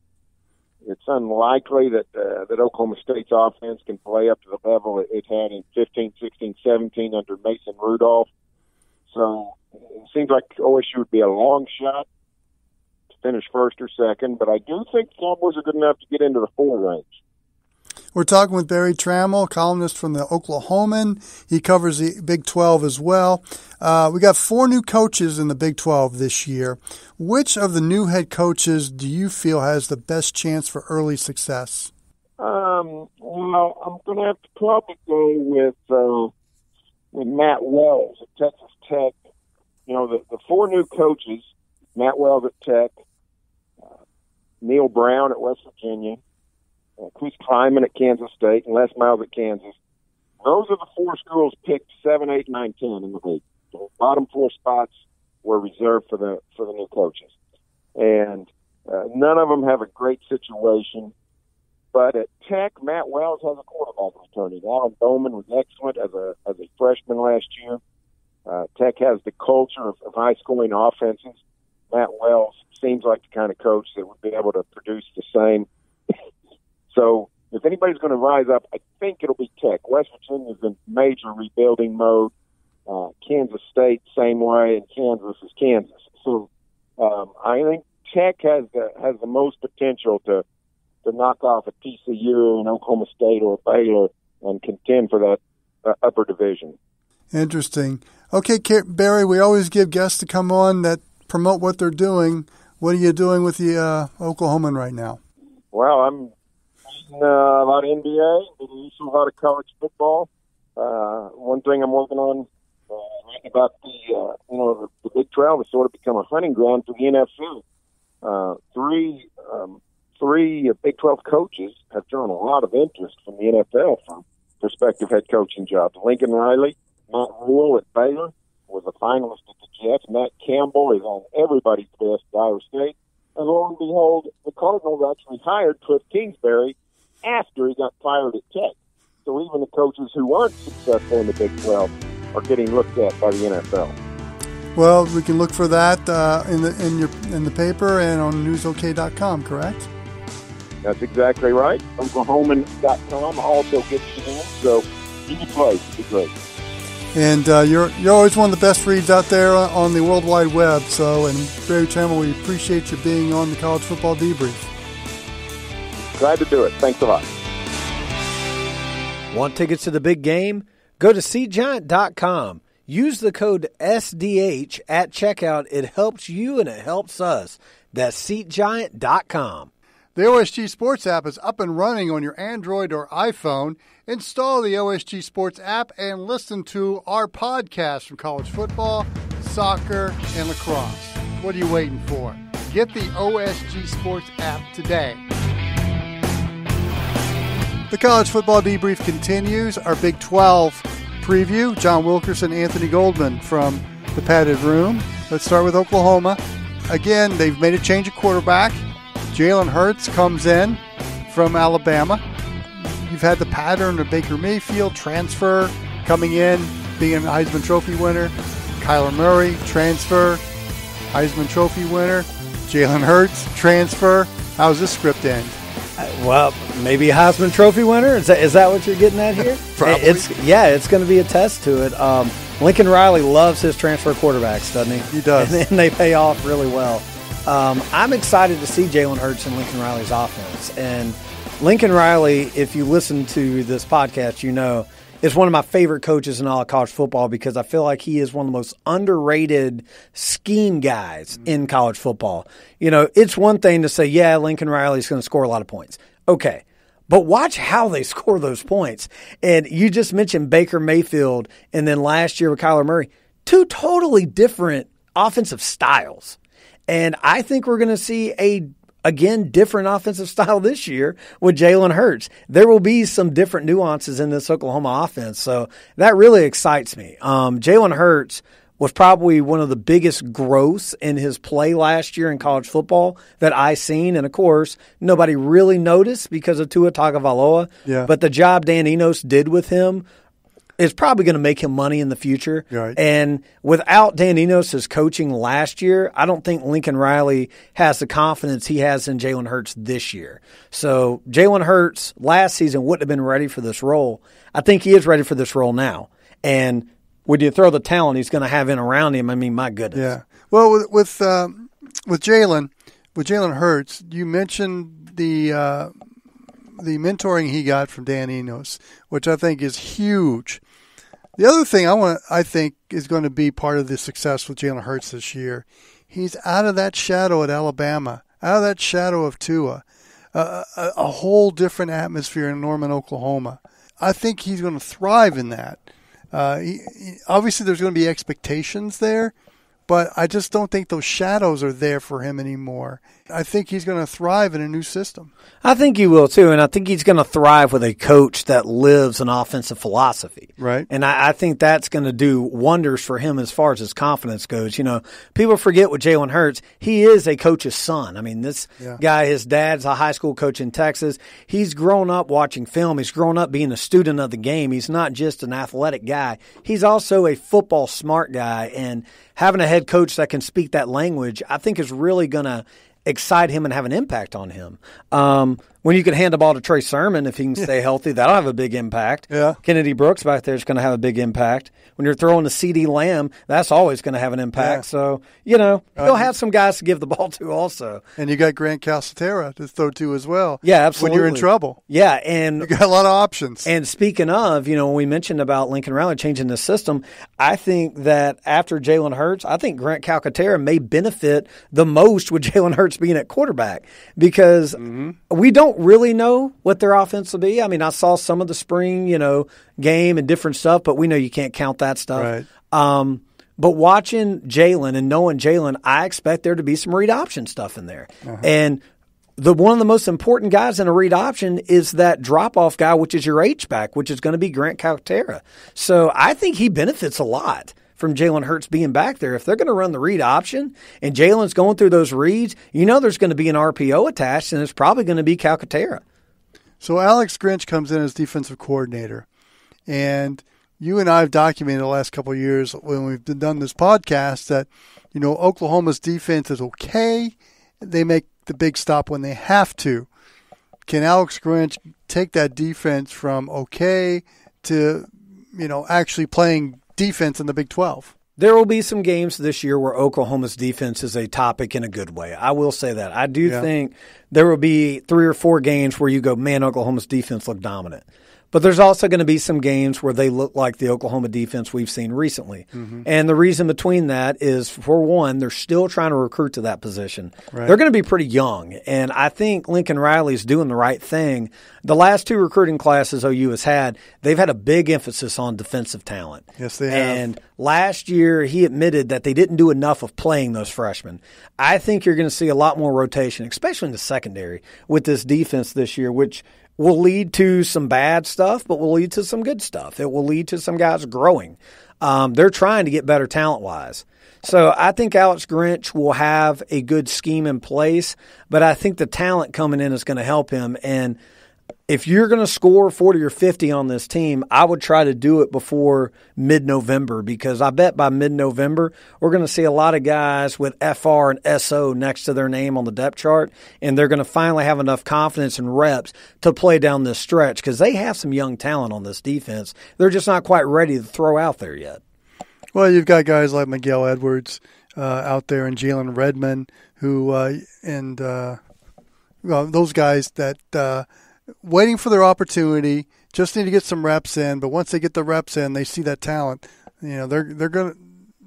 It's unlikely that Oklahoma State's offense can play up to the level it had in 15, 16, 17 under Mason Rudolph. So it seems like OSU would be a long shot to finish 1st or 2nd, but I do think the Cowboys are good enough to get into the 4 range. We're talking with Berry Tramel, columnist from the Oklahoman. He covers the Big 12 as well. We got 4 new coaches in the Big 12 this year. Which of the new head coaches do you feel has the best chance for early success? Well, I'm going to have to probably go with Matt Wells at Texas Tech. The 4 new coaches, Matt Wells at Tech, Neil Brown at West Virginia, Chris Kleiman at Kansas State, and Les Miles at Kansas. Those are the 4 schools picked 7, 8, 9, 10 in the league. The bottom 4 spots were reserved for the new coaches. And none of them have a great situation. But at Tech, Matt Wells has a quarterback returning. Alan Bowman was excellent as a freshman last year. Tech has the culture of high-scoring offenses. Matt Wells seems like the kind of coach that would be able to produce the same. So if anybody's going to rise up, I think it'll be Tech. West Virginia's in major rebuilding mode. Kansas State, same way, and Kansas is Kansas. So I think Tech has the most potential to knock off a TCU and Oklahoma State or Baylor and contend for that upper division. Interesting. Okay, Barry, we always give guests to come on that promote what they're doing. What are you doing with the Oklahoman right now? Well, I'm reading a lot of NBA, a lot of college football. One thing I'm working on about the Big 12 has sort of become a hunting ground for the NFL. Three Big 12 coaches have drawn a lot of interest from the NFL for prospective head coaching jobs. Lincoln Riley, Matt Rule at Baylor was a finalist at the Jets. Matt Campbell is on everybody's list at Iowa State. And lo and behold, the Cardinals actually hired Cliff Kingsbury after he got fired at Tech. So even the coaches who aren't successful in the Big 12 are getting looked at by the NFL. Well, we can look for that in the paper and on newsok.com, correct? That's exactly right. Oklahoman.com also gets you in, so any place would be great. And you're always one of the best reads out there on the World Wide Web. So, and Berry Tramel, we appreciate you being on the College Football Debrief. Glad to do it. Thanks a lot. Want tickets to the big game? Go to SeatGiant.com. Use the code SDH at checkout. It helps you and it helps us. That's SeatGiant.com. The OSG Sports app is up and running on your Android or iPhone. Install the OSG Sports app and listen to our podcast from college football, soccer, and lacrosse. What are you waiting for? Get the OSG Sports app today. The College Football Debrief continues. Our Big 12 preview. John Wilkerson, Anthony Goldman from the padded room. Let's start with Oklahoma. Again, they've made a change at quarterback. Jalen Hurts comes in from Alabama. You've had the pattern of Baker Mayfield transfer, coming in, being a Heisman Trophy winner. Kyler Murray, transfer, Heisman Trophy winner. Jalen Hurts, transfer. How's this script end? Well, maybe a Heisman Trophy winner. Is that what you're getting at here? Probably. It's going to be a test to it. Lincoln Riley loves his transfer quarterbacks, doesn't he? He does. And they pay off really well. I'm excited to see Jalen Hurts and Lincoln Riley's offense. And Lincoln Riley, if you listen to this podcast, you know, is one of my favorite coaches in all of college football because I feel like he is one of the most underrated scheme guys in college football. You know, it's one thing to say, yeah, Lincoln Riley's going to score a lot of points. Okay. But watch how they score those points. And you just mentioned Baker Mayfield and then last year with Kyler Murray. Two totally different offensive styles. And I think we're going to see again, different offensive style this year with Jalen Hurts. There will be some different nuances in this Oklahoma offense. So that really excites me. Jalen Hurts was probably one of the biggest growths in his play last year in college football that I seen. And, of course, nobody really noticed because of Tua Tagovailoa. Yeah. But the job Dan Enos did with him is probably going to make him money in the future. Right. And without Dan Enos' coaching last year, I don't think Lincoln Riley has the confidence he has in Jalen Hurts this year. So Jalen Hurts last season wouldn't have been ready for this role. I think he is ready for this role now. And when you throw the talent he's going to have in around him, I mean, my goodness. Yeah. Well, with Jalen Hurts, you mentioned the mentoring he got from Dan Enos, which I think is huge. The other thing I think is going to be part of the success with Jalen Hurts this year, he's out of that shadow at Alabama, out of that shadow of Tua, a whole different atmosphere in Norman, Oklahoma. I think he's going to thrive in that. Obviously, there's going to be expectations there, but I just don't think those shadows are there for him anymore. I think he's going to thrive in a new system. I think he will, too, and I think he's going to thrive with a coach that lives an offensive philosophy. Right. And I think that's going to do wonders for him as far as his confidence goes. You know, people forget with Jalen Hurts, he is a coach's son. I mean, this guy, his dad's a high school coach in Texas. He's grown up watching film. He's grown up being a student of the game. He's not just an athletic guy. He's also a football smart guy, and having a head coach that can speak that language, I think is really going to excite him and have an impact on him. When you can hand the ball to Trey Sermon, if he can stay healthy, that'll have a big impact. Yeah. Kennedy Brooks back there is going to have a big impact. When you're throwing to C.D. Lamb, that's always going to have an impact. Yeah. So, you know, he'll have some guys to give the ball to also. And you got Grant Calcaterra to throw to as well. Yeah, absolutely. When you're in trouble. Yeah, and you got a lot of options. And speaking of, you know, when we mentioned about Lincoln Riley changing the system, I think that after Jalen Hurts, I think Grant Calcaterra may benefit the most with Jalen Hurts being at quarterback because we don't really know what their offense will be. I mean, I saw some of the spring, you know, game and different stuff, but we know you can't count that stuff. Right. But watching Jalen and knowing Jalen, I expect there to be some read option stuff in there. And one of the most important guys in a read option is that drop-off guy, which is your H-back, which is going to be Grant Calcaterra. So I think he benefits a lot from Jalen Hurts being back there. If they're going to run the read option and Jalen's going through those reads, there's going to be an RPO attached, and it's probably going to be Calcaterra. So Alex Grinch comes in as defensive coordinator. And you and I have documented the last couple of years when we've done this podcast that, Oklahoma's defense is okay. They make the big stop when they have to. Can Alex Grinch take that defense from okay to, actually playing defense in the Big 12? There will be some games this year where Oklahoma's defense is a topic in a good way. I will say that. I do think there will be 3 or 4 games where you go, man, Oklahoma's defense looked dominant. But there's also going to be some games where they look like the Oklahoma defense we've seen recently. Mm-hmm. And the reason between that is, for one, they're still trying to recruit to that position. Right. They're going to be pretty young. And I think Lincoln Riley's doing the right thing. The last 2 recruiting classes OU has had, they've had a big emphasis on defensive talent. Yes, they have. And last year he admitted that they didn't do enough of playing those freshmen. I think you're going to see a lot more rotation, especially in the secondary, with this defense this year, which – will lead to some bad stuff, but will lead to some good stuff. It will lead to some guys growing. They're trying to get better talent-wise. So I think Alex Grinch will have a good scheme in place, but I think the talent coming in is going to help him. And if you're going to score 40 or 50 on this team, I would try to do it before mid-November, because I bet by mid-November we're going to see a lot of guys with FR and SO next to their name on the depth chart, and they're going to finally have enough confidence and reps to play down this stretch, because they have some young talent on this defense. They're just not quite ready to throw out there yet. Well, you've got guys like Miguel Edwards out there and Jalen Redmond, who those guys that waiting for their opportunity, just need to get some reps in. But once they get the reps in, they see that talent. They're going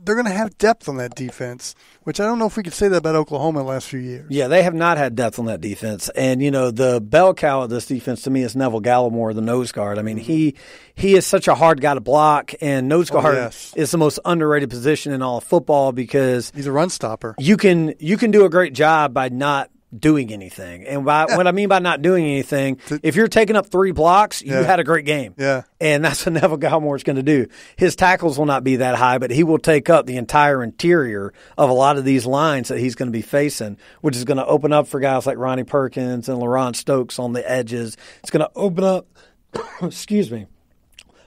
to have depth on that defense, which I don't know if we could say that about Oklahoma in the last few years. Yeah, they have not had depth on that defense. And, the bell cow of this defense to me is Neville Gallimore, the nose guard. I mean, he is such a hard guy to block, and nose guard is the most underrated position in all of football, because he's a run stopper. You can do a great job by not doing anything. And what I mean by not doing anything, if you're taking up 3 blocks, you had a great game. Yeah. And that's what Neville Gallimore is going to do. His tackles will not be that high, but he will take up the entire interior of a lot of these lines that he's going to be facing, which is going to open up for guys like Ronnie Perkins and LaRon Stokes on the edges. It's going to open up, excuse me,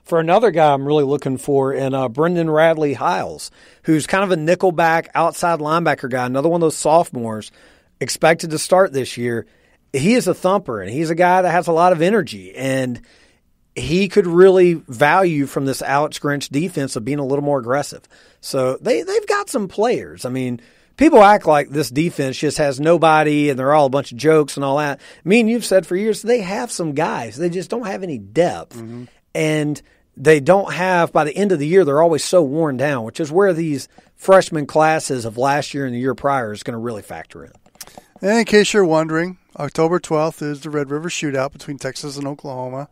for another guy I'm really looking for in Brendan Radley Hiles, who's kind of a nickelback outside linebacker guy, another one of those sophomores expected to start this year. He is a thumper, and he's a guy that has a lot of energy, and he could really value from this Alex Grinch defense of being a little more aggressive. So they've got some players. I mean, people act like this defense just has nobody and they're all a bunch of jokes and all that. Me and you've said for years, they have some guys. They just don't have any depth. Mm-hmm. And they don't have, by the end of the year, they're always so worn down, which is where these freshman classes of last year and the year prior is going to really factor in. And in case you're wondering, October 12th is the Red River Shootout between Texas and Oklahoma.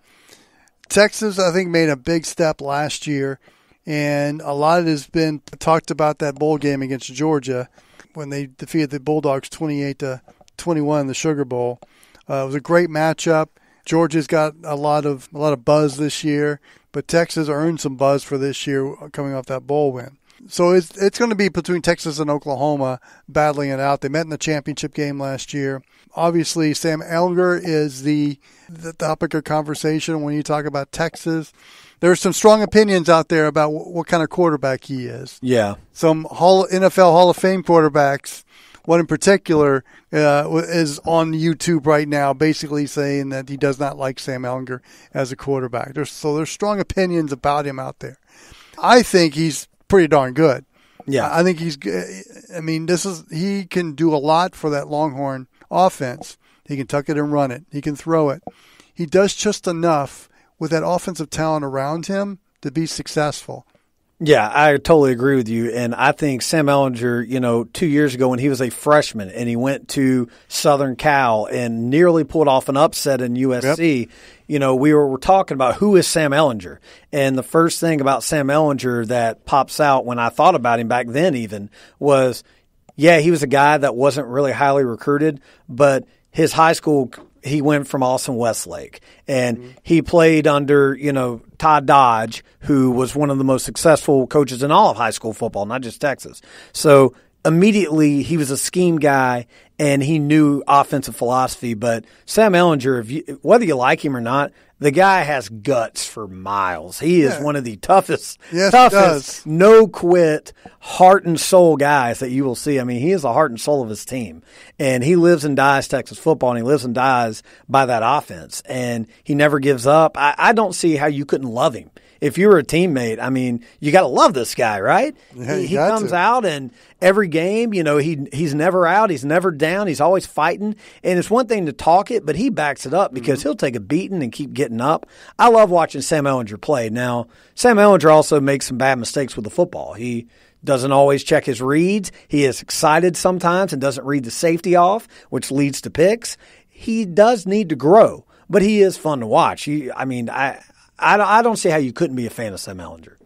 Texas, I think, made a big step last year, and a lot has been talked about that bowl game against Georgia when they defeated the Bulldogs 28-21 in the Sugar Bowl. It was a great matchup. Georgia's got a lot of buzz this year, but Texas earned some buzz for this year coming off that bowl win. So it's going to be between Texas and Oklahoma battling it out. They met in the championship game last year. Obviously, Sam Ehlinger is the topic of conversation when you talk about Texas. There's some strong opinions out there about what kind of quarterback he is. Yeah. Some NFL Hall of Fame quarterbacks, one in particular, is on YouTube right now basically saying that he does not like Sam Ehlinger as a quarterback. There's strong opinions about him out there. I think he's pretty darn good. Yeah. I think he can do a lot for that Longhorn offense. He can tuck it and run it. He can throw it. He does just enough with that offensive talent around him to be successful. Yeah, I totally agree with you. And I think Sam Ehlinger, 2 years ago when he was a freshman and he went to Southern Cal and nearly pulled off an upset in USC, yep. We were talking about who is Sam Ehlinger. And the first thing about Sam Ehlinger that pops out when I thought about him back then even was, yeah, he was a guy that wasn't really highly recruited, but his high school, he went from Austin Westlake, and he played under, Todd Dodge, who was one of the most successful coaches in all of high school football, not just Texas. So immediately he was a scheme guy, and he knew offensive philosophy. But Sam Ehlinger, whether you like him or not, the guy has guts for miles. He is one of the toughest, no quit, heart and soul guys that you will see. I mean, he is the heart and soul of his team, and he lives and dies Texas football, and he lives and dies by that offense, and he never gives up. I don't see how you couldn't love him. If you were a teammate, I mean, you got to love this guy, right? Yeah, he comes out, and every game, he's never out. He's never down. He's always fighting. And it's one thing to talk it, but he backs it up because he'll take a beating and keep getting up. I love watching Sam Ehlinger play. Now, Sam Ehlinger also makes some bad mistakes with the football. He doesn't always check his reads. He is excited sometimes and doesn't read the safety off, which leads to picks. He does need to grow, but he is fun to watch. I don't see how you couldn't be a fan of Sam Ehlinger.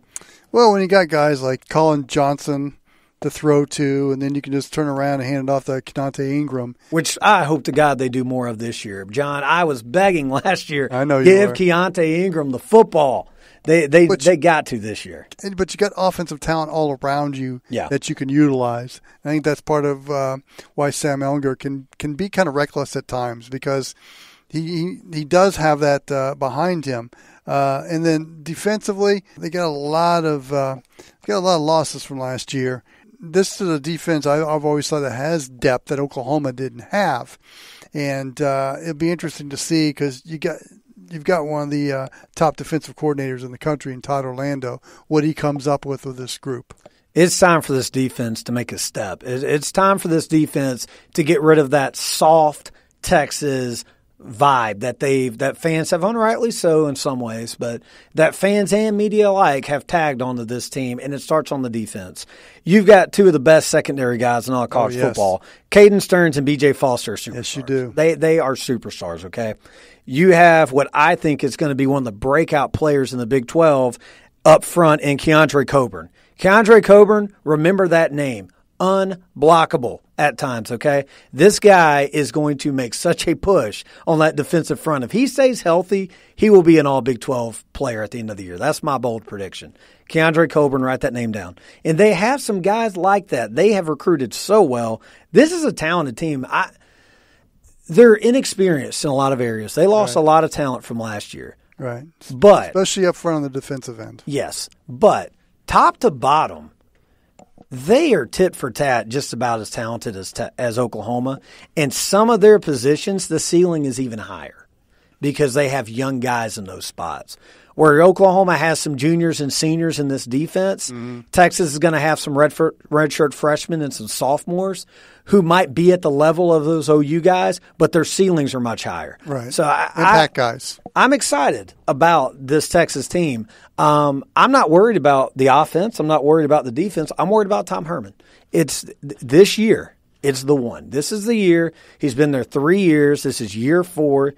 Well, when you got guys like Colin Johnson to throw to, and then you can just turn around and hand it off to Keontae Ingram. Which I hope to God they do more of this year. John, I was begging last year, I know you give were. Keontae Ingram the football. They got to this year. But you got offensive talent all around you that you can utilize. I think that's part of why Sam Ehlinger can be kind of reckless at times, because he does have that behind him. And then defensively, they got a lot of losses from last year. This is a defense I've always thought that has depth that Oklahoma didn't have, and it'll be interesting to see, because you've got one of the top defensive coordinators in the country in Todd Orlando, what he comes up with this group. It's time for this defense to make a step. It's time for this defense to get rid of that soft Texas vibe that fans have, unrightly so in some ways, but that fans and media alike have tagged onto this team, and it starts on the defense. You've got two of the best secondary guys in all college football. Caden Stearns and B.J. Foster are superstars. Yes, you do. They are superstars, okay? You have what I think is going to be one of the breakout players in the Big 12 up front in Keandre Coburn. Keandre Coburn, remember that name. Unblockable at times, okay? This guy is going to make such a push on that defensive front. If he stays healthy, he will be an all Big 12 player at the end of the year. That's my bold prediction. Keandre Coburn, write that name down. And they have some guys like that. They have recruited so well. This is a talented team. They're inexperienced in a lot of areas. They lost a lot of talent from last year. Right. But especially up front on the defensive end. Yes. But top to bottom, they are tit for tat just about as talented as Oklahoma. And some of their positions, the ceiling is even higher because they have young guys in those spots. Where Oklahoma has some juniors and seniors in this defense, Texas is going to have some redshirt freshmen and some sophomores who might be at the level of those OU guys, but their ceilings are much higher. Right. So impact guys. I'm excited about this Texas team. I'm not worried about the offense. I'm not worried about the defense. I'm worried about Tom Herman. It's this year. It's the one. This is the year. He's been there 3 years. This is year 4.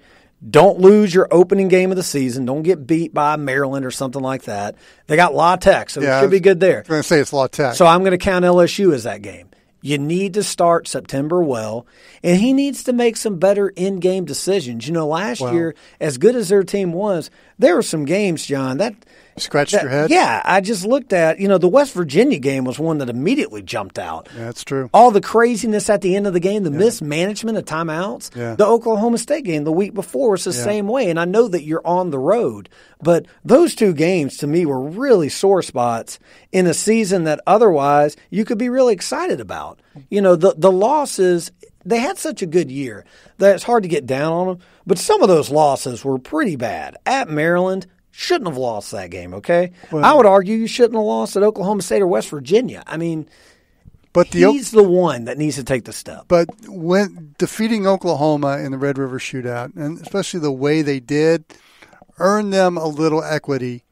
Don't lose your opening game of the season. Don't get beat by Maryland or something like that. They got La Tech, so it should be good there. I was going to say it's La Tech. So I'm going to count LSU as that game. You need to start September well, and he needs to make some better in-game decisions. Last year, as good as their team was, there were some games, John, that scratched your head? Yeah, I just looked at, the West Virginia game was one that immediately jumped out. Yeah, that's true. All the craziness at the end of the game, the mismanagement of timeouts. Yeah. The Oklahoma State game the week before was the same way, and I know that you're on the road, but those two games to me were really sore spots in a season that otherwise you could be really excited about. The losses, they had such a good year that it's hard to get down on them, but some of those losses were pretty bad. At Maryland, shouldn't have lost that game, okay? Well, I would argue you shouldn't have lost at Oklahoma State or West Virginia. I mean, he's the one that needs to take the step. But when defeating Oklahoma in the Red River Shootout, and especially the way they did, earned them a little equity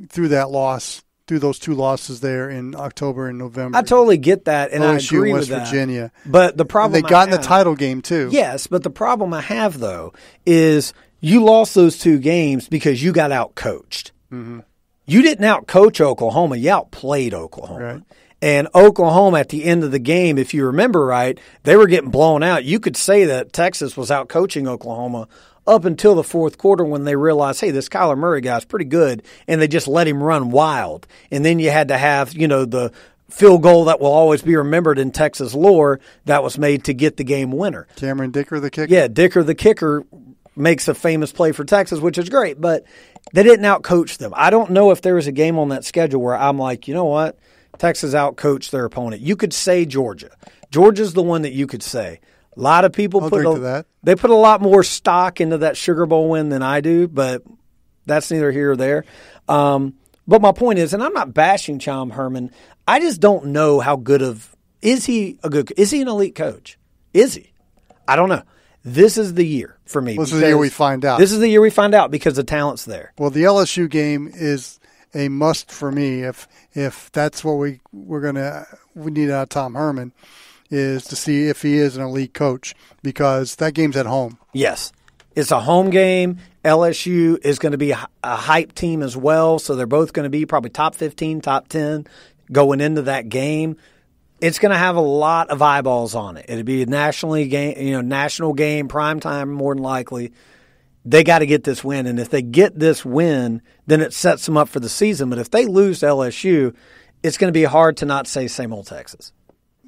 through that loss, through those 2 losses there in October and November. I totally get that, and OSU, I agree West with that. Virginia. But the problem and they got in the title game too. Yes, but the problem I have, though, is you lost those 2 games because you got out-coached. Mm-hmm. You didn't out-coach Oklahoma. You outplayed Oklahoma. Right. And Oklahoma at the end of the game, if you remember right, they were getting blown out. You could say that Texas was out coaching Oklahoma up until the fourth quarter when they realized, hey, this Kyler Murray guy's pretty good, and they just let him run wild. And then you had to have, the field goal that will always be remembered in Texas lore that was made to get the game winner. Cameron Dicker, the kicker? Yeah, Dicker, the kicker, makes a famous play for Texas, which is great, but they didn't outcoach them. I don't know if there was a game on that schedule where I'm like, you know what? Texas outcoached their opponent. You could say Georgia. Georgia's the one that you could say. A lot of people put a lot more stock into that Sugar Bowl win than I do, but that's neither here or there. But my point is, and I'm not bashing Chom Herman, I just don't know how good is he an elite coach? Is he? I don't know. This is the year for me. This is the year we find out. This is the year we find out because the talent's there. Well, the LSU game is a must for me. If that's what we need out of Tom Herman, is to see if he is an elite coach, because that game's at home. Yes. It's a home game. LSU is going to be a hype team as well, so they're both going to be probably top 15, top 10 going into that game. It's going to have a lot of eyeballs on it. It'll be a national game, prime time more than likely. They got to get this win, and if they get this win, then it sets them up for the season. But if they lose to LSU, it's going to be hard to not say same old Texas.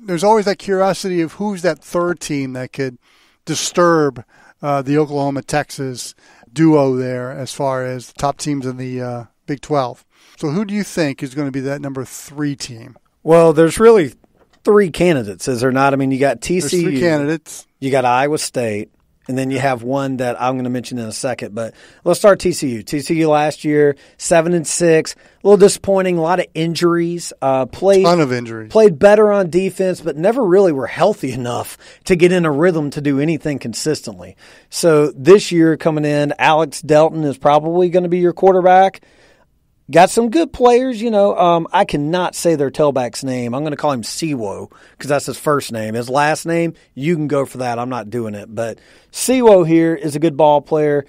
There's always that curiosity of who's that third team that could disturb the Oklahoma-Texas duo there as far as the top teams in the Big 12. So who do you think is going to be that number 3 team? Well, there's really 3 candidates, is there not? I mean, you got TCU. There's 3 candidates. You got Iowa State. And then you have one that I'm going to mention in a second. But let's start TCU. TCU last year, 7-6. A little disappointing. A lot of injuries. Ton of injuries. Played better on defense, but never really were healthy enough to get in a rhythm to do anything consistently. So this year coming in, Alex Delton is probably going to be your quarterback. Got some good players, I cannot say their tailback's name. I'm going to call him Siwo because that's his first name. His last name, you can go for that. I'm not doing it. But Siwo here is a good ball player,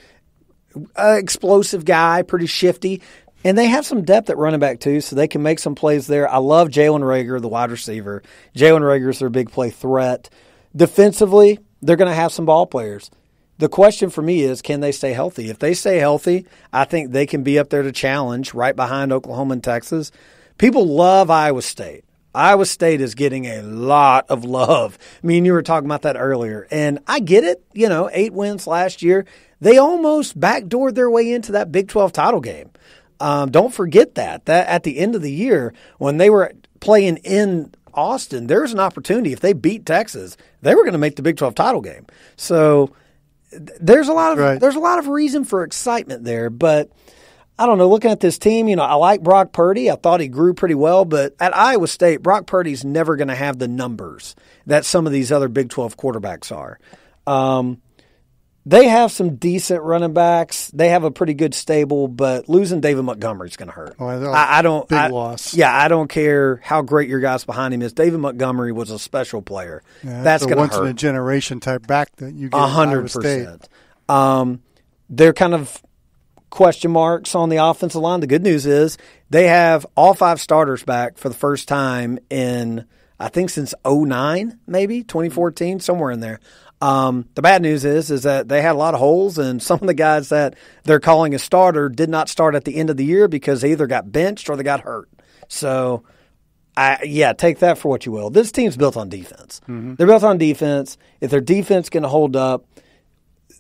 explosive guy, pretty shifty. And they have some depth at running back too, so they can make some plays there. I love Jalen Reagor, the wide receiver. Jalen Reagor is their big play threat. Defensively, they're going to have some ball players. The question for me is, can they stay healthy? If they stay healthy, I think they can be up there to challenge right behind Oklahoma and Texas. People love Iowa State. Iowa State is getting a lot of love. I mean, you were talking about that earlier. And I get it. 8 wins last year. They almost backdoored their way into that Big 12 title game. Don't forget that at the end of the year, when they were playing in Austin, there was an opportunity. If they beat Texas, they were going to make the Big 12 title game. So there's a lot of reason for excitement there, but I don't know. Looking at this team, I like Brock Purdy. I thought he grew pretty well, but at Iowa State, Brock Purdy's never going to have the numbers that some of these other Big 12 quarterbacks are. They have some decent running backs. They have a pretty good stable, but losing David Montgomery's going to hurt. Big loss. Yeah, I don't care how great your guys behind him is. David Montgomery was a special player. Yeah, that's going to hurt. Once in a generation type back that you get 100%. They're kind of question marks on the offensive line. The good news is they have all 5 starters back for the first time in, I think, since 2009, maybe 2014, somewhere in there. The bad news is that they had a lot of holes, and some of the guys that they're calling a starter did not start at the end of the year because they either got benched or they got hurt. So, take that for what you will. This team's built on defense. Mm-hmm. They're built on defense. If their defense can hold up,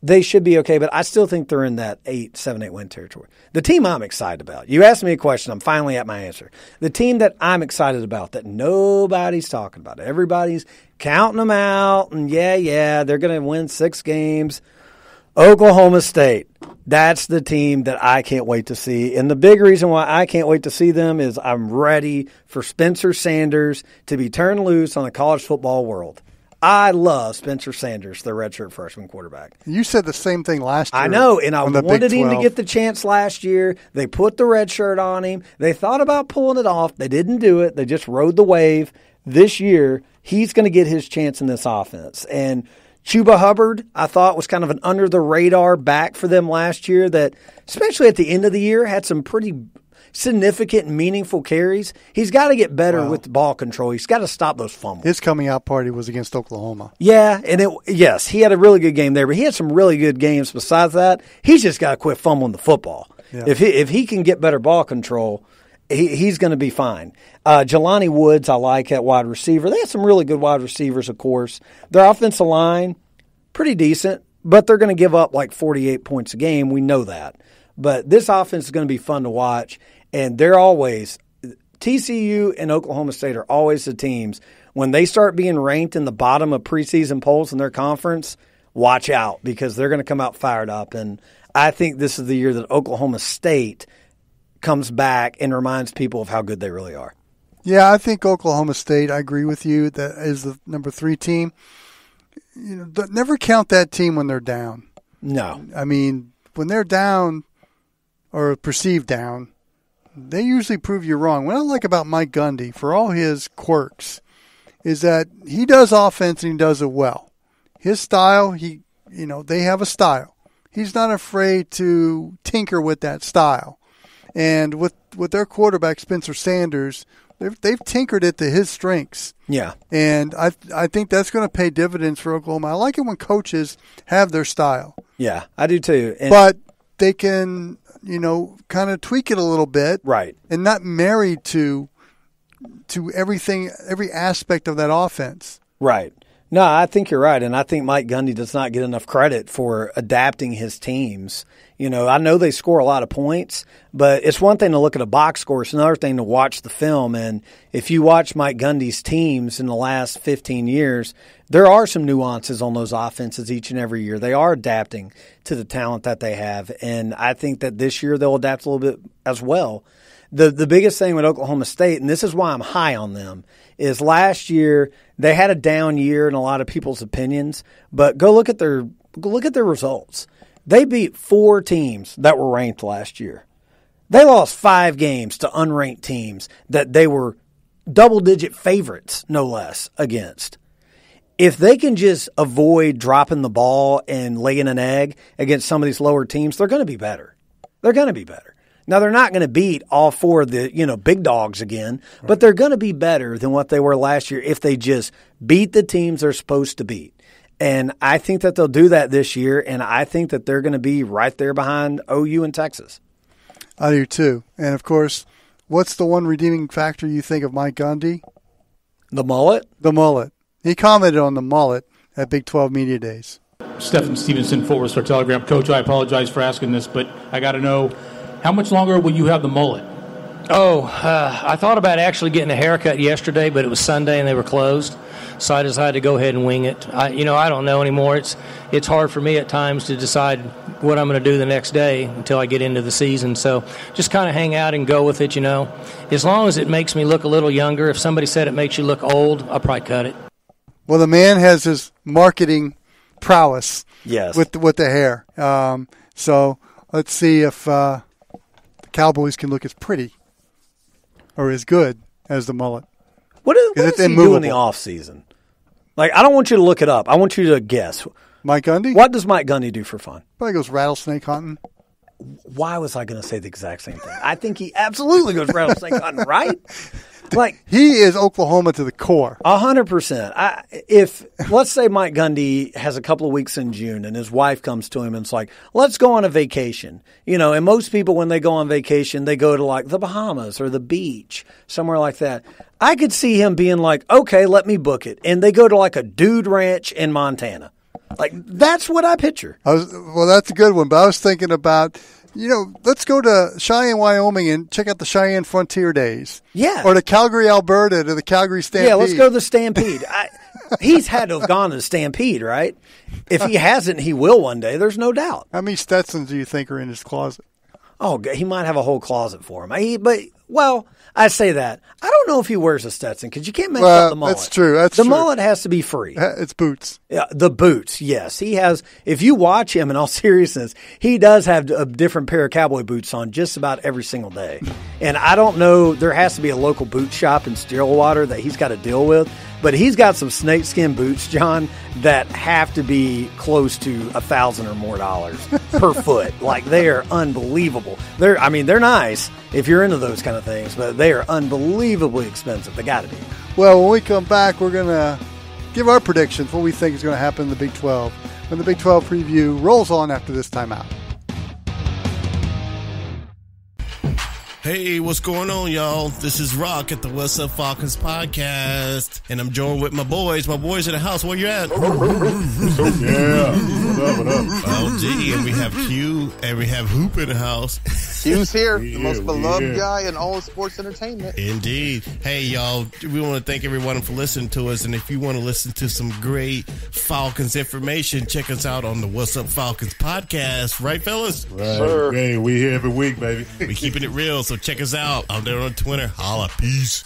they should be okay, but I still think they're in that 7-8 win territory. The team I'm excited about, you asked me a question, I'm finally at my answer. The team that I'm excited about that nobody's talking about, everybody's counting them out, and they're going to win 6 games. Oklahoma State, that's the team that I can't wait to see. And the big reason why I can't wait to see them is I'm ready for Spencer Sanders to be turned loose on the college football world. I love Spencer Sanders, the redshirt freshman quarterback. You said the same thing last year. I know, and I wanted him to get the chance last year. They put the red shirt on him. They thought about pulling it off. They didn't do it. They just rode the wave. This year, he's going to get his chance in this offense. And Chuba Hubbard, I thought, was kind of an under-the-radar back for them last year that, especially at the end of the year, had some pretty significant, meaningful carries. He's got to get better with the ball control. He's got to stop those fumbles. His coming out party was against Oklahoma. Yeah, and yes, he had a really good game there, but he had some really good games besides that. He's just got to quit fumbling the football. Yeah. If he can get better ball control, he's going to be fine. Jelani Woods, I like at wide receiver. They have some really good wide receivers, of course. Their offensive line, pretty decent, but they're going to give up like 48 points a game. We know that. But this offense is going to be fun to watch, and they're always – TCU and Oklahoma State are always the teams. When they start being ranked in the bottom of preseason polls in their conference, watch out because they're going to come out fired up. And I think this is the year that Oklahoma State comes back and reminds people of how good they really are. Yeah, I think Oklahoma State, I agree with you, that is the number 3 team. Never count that team when they're down. No. I mean, when they're down or perceived down, they usually prove you wrong. What I like about Mike Gundy, for all his quirks, is that he does offense and he does it well. His style, they have a style. He's not afraid to tinker with that style. And with their quarterback, Spencer Sanders, they've tinkered it to his strengths. Yeah. And I think that's going to pay dividends for Oklahoma. I like it when coaches have their style. Yeah, I do too. But they can, kind of tweak it a little bit. Right. And not married to everything, every aspect of that offense. Right. No, I think you're right, and I think Mike Gundy does not get enough credit for adapting his teams. I know they score a lot of points, but it's one thing to look at a box score. It's another thing to watch the film, and if you watch Mike Gundy's teams in the last 15 years, there are some nuances on those offenses each and every year. They are adapting to the talent that they have, and I think that this year they'll adapt a little bit as well. The biggest thing with Oklahoma State, and this is why I'm high on them, is last year they had a down year in a lot of people's opinions, but go look at their results. They beat 4 teams that were ranked last year. They lost 5 games to unranked teams that they were double-digit favorites, no less, against. If they can just avoid dropping the ball and laying an egg against some of these lower teams, they're going to be better. They're going to be better. Now, they're not going to beat all 4 of the big dogs again, but they're going to be better than what they were last year if they just beat the teams they're supposed to beat. And I think that they'll do that this year, and I think that they're going to be right there behind OU and Texas. I do too. And, of course, what's the one redeeming factor you think of Mike Gundy? The mullet? The mullet. He commented on the mullet at Big 12 Media Days. Stephen Stevenson, Fort Worth Star-Telegram. Coach, I apologize for asking this, but I got to know, how much longer will you have the mullet? I thought about actually getting a haircut yesterday, but it was Sunday and they were closed, so I decided to go ahead and wing it. I don't know anymore. It's hard for me at times to decide what I'm going to do the next day until I get into the season. So just kind of hang out and go with it, As long as it makes me look a little younger. If somebody said it makes you look old, I'll probably cut it. Well, the man has his marketing prowess. Yes. With the hair. So let's see if the Cowboys can look as pretty or as good as the mullet. What does he do in the offseason? Like, I don't want you to look it up. I want you to guess. Mike Gundy? What does Mike Gundy do for fun? Probably goes rattlesnake hunting. Why was I going to say the exact same thing? I think he absolutely goes rattlesnake hunting, right? Like, he is Oklahoma to the core. 100%. If let's say Mike Gundy has a couple of weeks in June and his wife comes to him and it's like, let's go on a vacation. And most people when they go on vacation, they go to like the Bahamas or the beach, somewhere like that. I could see him being like, okay, let me book it. And they go to like a dude ranch in Montana. Like, that's what I picture. Well, that's a good one. But I was thinking about, let's go to Cheyenne, Wyoming and check out the Cheyenne Frontier Days. Yeah. Or to Calgary, Alberta, to the Calgary Stampede. Yeah, let's go to the Stampede. He's had to have gone to the Stampede, right? If he hasn't, he will one day. There's no doubt. How many Stetsons do you think are in his closet? Oh, he might have a whole closet for him. I say that. I don't know if he wears a Stetson because you can't mess up the mullet. That's true. The mullet has to be free. It's boots. Yeah, the boots, yes. He has. If you watch him in all seriousness, he does have a different pair of cowboy boots on just about every single day. And I don't know, there has to be a local boot shop in Stillwater that he's got to deal with But he's got some snakeskin boots, John, that have to be close to $1,000 or more per foot. Like, they are unbelievable. They're nice if you're into those kind of things, but they are unbelievably expensive. They got to be. Well, when we come back, we're going to give our predictions, what we think is going to happen in the Big 12. When the Big 12 preview rolls on after this timeout. Hey, what's going on, y'all? This is Rock at the What's Up Falcons podcast, and I'm joined with my boys. My boys in the house. Where you at? Yeah. What up? LG, and we have Q, and we have Hoop in the house. Q's here, the most beloved guy in all of sports entertainment. Indeed. Hey, y'all, we want to thank everyone for listening to us, and if you want to listen to some great Falcons information, check us out on the What's Up Falcons podcast. Right, fellas? Right. Sir. Hey, we here every week, baby. We keeping it real, so check us out. I'm there on Twitter. Holla. Peace.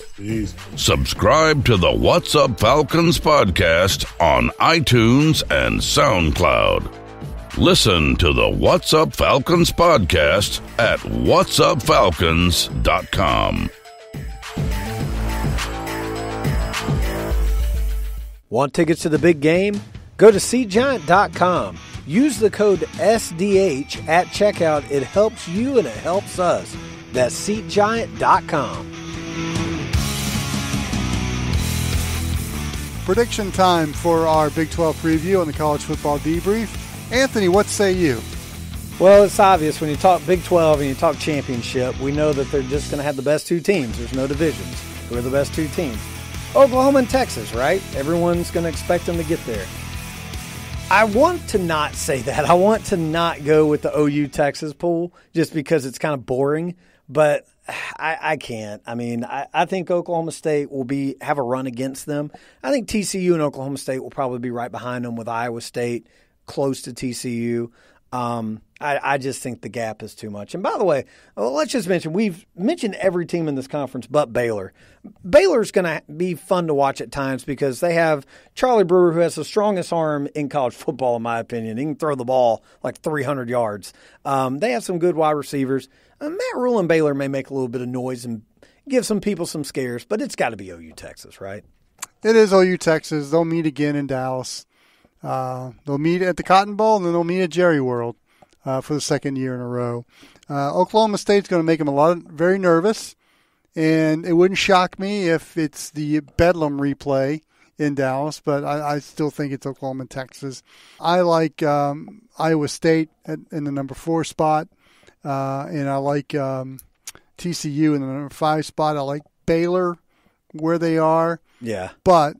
Subscribe to the What's Up Falcons podcast on iTunes and SoundCloud. Listen to the What's Up Falcons podcast at whatsupfalcons.com. Want tickets to the big game? Go to SeatGiant.com. Use the code SDH at checkout. It helps you and it helps us. That's SeatGiant.com. Prediction time for our Big 12 preview and the college football debrief. Anthony, what say you? Well, it's obvious when you talk Big 12 and you talk championship, we know that they're just going to have the best two teams. There's no divisions. Who are the best two teams? Oklahoma and Texas, right? Everyone's going to expect them to get there. I want to not say that. I want to not go with the OU-Texas pool just because it's kind of boring, but I can't. I mean, I think Oklahoma State will have a run against them. I think TCU and Oklahoma State will probably be right behind them with Iowa State close to TCU. I just think the gap is too much. And by the way, let's just mention, we've mentioned every team in this conference but Baylor. Baylor's going to be fun to watch at times because they have Charlie Brewer, who has the strongest arm in college football, in my opinion. He can throw the ball like 300 yards. They have some good wide receivers. Matt Rule and Baylor may make a little bit of noise and give some people some scares, but it's got to be OU Texas, right? It is OU Texas. They'll meet again in Dallas. They'll meet at the Cotton Bowl, and then they'll meet at Jerry World for the second year in a row. Oklahoma State's going to make them very nervous, and it wouldn't shock me if it's the Bedlam replay in Dallas, but I still think it's Oklahoma and Texas. I like Iowa State in the number 4 spot, and I like TCU in the number 5 spot. I like Baylor where they are. Yeah. But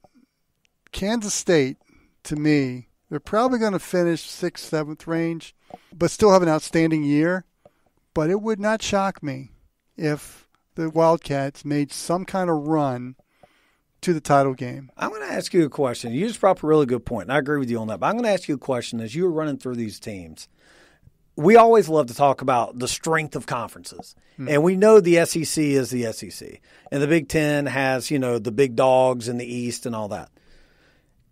Kansas State, to me, they're probably going to finish 6th, 7th range, but still have an outstanding year. But it would not shock me if the Wildcats made some kind of run to the title game. I'm going to ask you a question. You just brought up a really good point, and I agree with you on that. But I'm going to ask you a question as you were running through these teams. We always love to talk about the strength of conferences. And we know the SEC is the SEC. And the Big Ten has, the big dogs in the East and all that.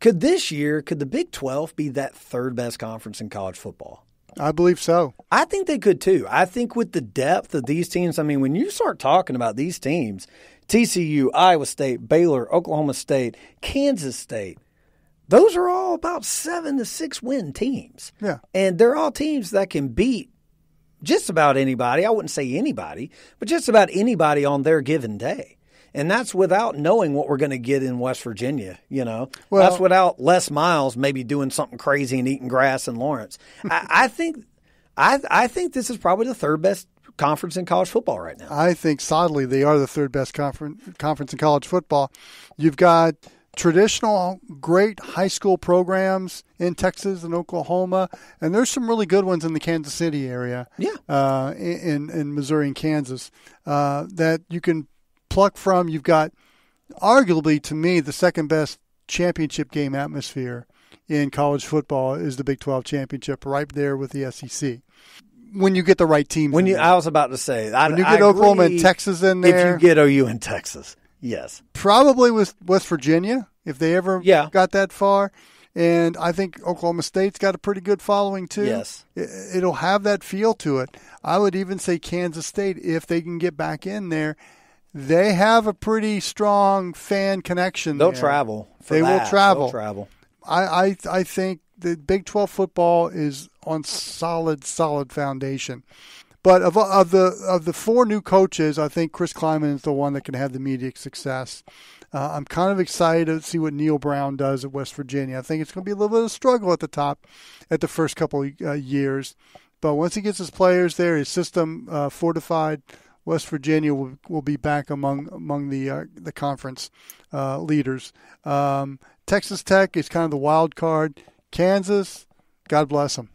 Could the Big 12 be that third best conference in college football? I believe so. I think they could too. I think with the depth of these teams, I mean, when you start talking about these teams, TCU, Iowa State, Baylor, Oklahoma State, Kansas State, those are all about 7 to 6 win teams. Yeah. And they're all teams that can beat just about anybody. I wouldn't say anybody, but just about anybody on their given day. And that's without knowing what we're going to get in West Virginia, Well, that's without Les Miles maybe doing something crazy and eating grass in Lawrence. I think this is probably the third best conference in college football right now. I think solidly they are the third best conference in college football. You've got traditional great high school programs in Texas and Oklahoma, and there's some really good ones in the Kansas City area. Yeah. In Missouri and Kansas that you can pluck from. You've got arguably, to me, the second best championship game atmosphere in college football is the Big 12 championship, right there with the SEC. When you get the right teams. I was about to say, when you get Oklahoma and Texas in there. If you get OU and Texas, yes. Probably with West Virginia, if they ever got that far. And I think Oklahoma State's got a pretty good following too. Yes. It'll have that feel to it. I would even say Kansas State, if they can get back in there. they have a pretty strong fan connection. They'll there. travel. Will travel. They'll travel. I think the Big 12 football is on solid foundation. But of the 4 new coaches, I think Chris Kleiman is the one that can have the immediate success. I'm kind of excited to see what Neil Brown does at West Virginia. I think it's going to be a little bit of a struggle at the top at the first couple of years. But once he gets his players there, his system fortified, West Virginia will be back among the conference leaders. Texas Tech is kind of the wild card. Kansas, God bless them.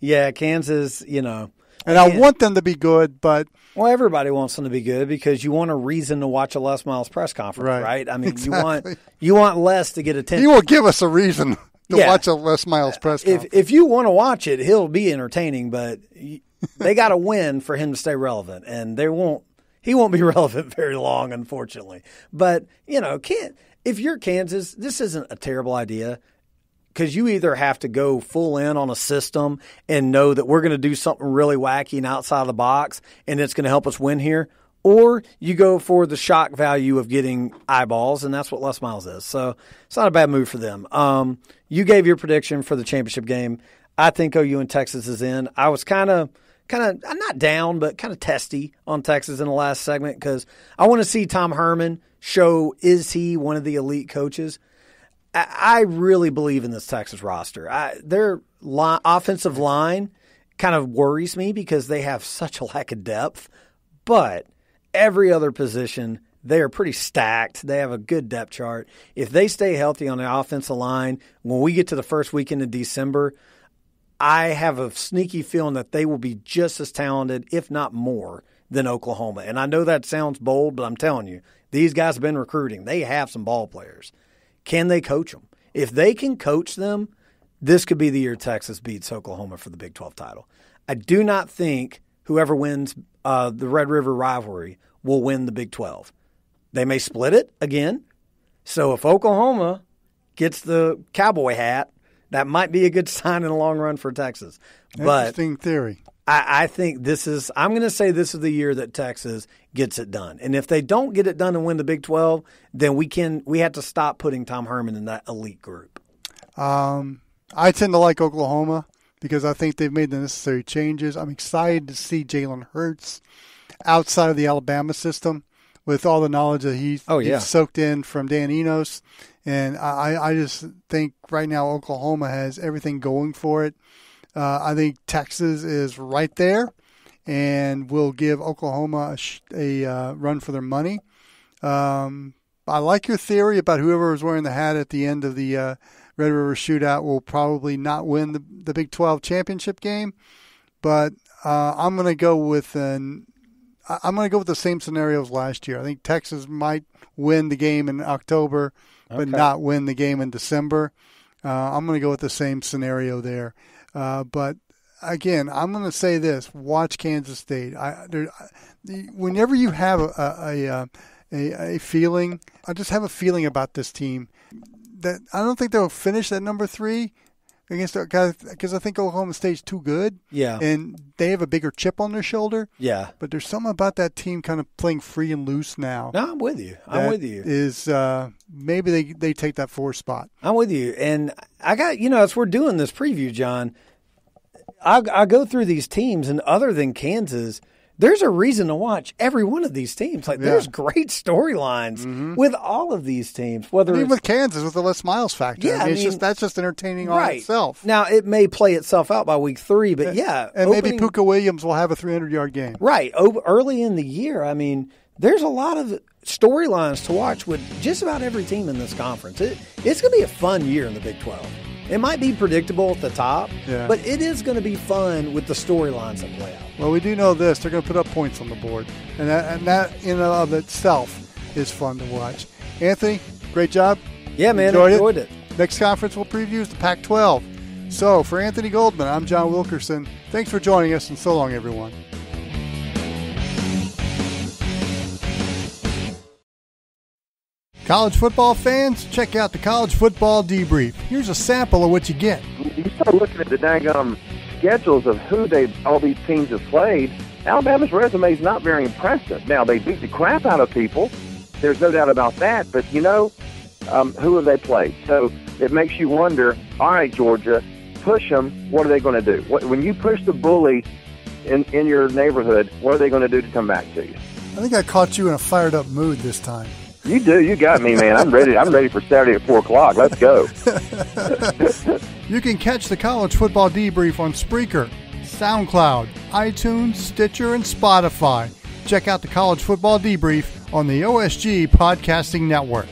Yeah, Kansas, And I want them to be good, but... Well, everybody wants them to be good because you want a reason to watch a Les Miles press conference, right? I mean, exactly. you want Les to get attention. He will give us a reason to watch a Les Miles press conference. If you want to watch it, he'll be entertaining, but they got to win for him to stay relevant, and he won't be relevant very long, unfortunately. But, if you're Kansas, this isn't a terrible idea. Because you either have to go full in on a system and know that we're going to do something really wacky and outside of the box and it's going to help us win here, or you go for the shock value of getting eyeballs, and that's what Les Miles is. So it's not a bad move for them. You gave your prediction for the championship game. I think OU and Texas is in. I was kind of not down, but kind of testy on Texas in the last segment because I want to see Tom Herman show, is he one of the elite coaches? I really believe in this Texas roster. Their offensive line kind of worries me because they have such a lack of depth, but every other position, they are pretty stacked. They have a good depth chart. If they stay healthy on the offensive line, when we get to the first weekend in December, I have a sneaky feeling that they will be just as talented, if not more, than Oklahoma. And I know that sounds bold, but I'm telling you, these guys have been recruiting. They have some ball players. Can they coach them? If they can coach them, this could be the year Texas beats Oklahoma for the Big 12 title. I do not think whoever wins the Red River rivalry will win the Big 12. They may split it again. So if Oklahoma gets the cowboy hat, that might be a good sign in the long run for Texas. Interesting theory. I think I'm going to say this is the year that Texas gets it done. And if they don't get it done and win the Big 12, then we have to stop putting Tom Herman in that elite group. I tend to like Oklahoma because I think they've made the necessary changes. I'm excited to see Jalen Hurts outside of the Alabama system with all the knowledge that he's soaked in from Dan Enos. And I just think right now Oklahoma has everything going for it. I think Texas is right there and will give Oklahoma a run for their money. I like your theory about whoever was wearing the hat at the end of the Red River Shootout will probably not win the Big 12 championship game, but I'm going to go with the same scenario as last year. I think Texas might win the game in October, but not win the game in December. I'm going to go with the same scenario there. But again, I'm going to say this: watch Kansas State. Whenever you have a feeling, I just have a feeling about this team that I don't think they'll finish at number 3 against because I think Oklahoma State's too good. Yeah, and they have a bigger chip on their shoulder. Yeah, but there's something about that team kind of playing free and loose now. No, I'm with you. Is maybe they take that 4 spot. I'm with you, and I got as we're doing this preview, John. I go through these teams, and other than Kansas, there's a reason to watch every one of these teams. There's great storylines with all of these teams. Even with Kansas, with the Les Miles factor. Yeah, that's just entertaining on itself. Now, it may play itself out by week 3, but and maybe Puka Williams will have a 300-yard game. Right. Early in the year, there's a lot of storylines to watch with just about every team in this conference. It's going to be a fun year in the Big 12. It might be predictable at the top, but it is going to be fun with the storylines that play out. Well, we do know this. They're going to put up points on the board, and that in and of itself is fun to watch. Anthony, great job. Yeah, man, enjoyed it. Next conference we'll preview is the Pac-12. So for Anthony Goldman, I'm John Wilkerson. Thanks for joining us, and so long, everyone. College football fans, check out the College Football Debrief. Here's a sample of what you get. You start looking at the daggum schedules of who all these teams have played, Alabama's resume is not very impressive. Now, they beat the crap out of people. There's no doubt about that. But, who have they played? So it makes you wonder, all right, Georgia, push them. What are they going to do? When you push the bully in your neighborhood, what are they going to do to come back to you? I think I caught you in a fired up mood this time. You do. You got me, man. I'm ready. I'm ready for Saturday at 4 o'clock. Let's go. You can catch the College Football Debrief on Spreaker, SoundCloud, iTunes, Stitcher, and Spotify. Check out the College Football Debrief on the OSG Podcasting Network.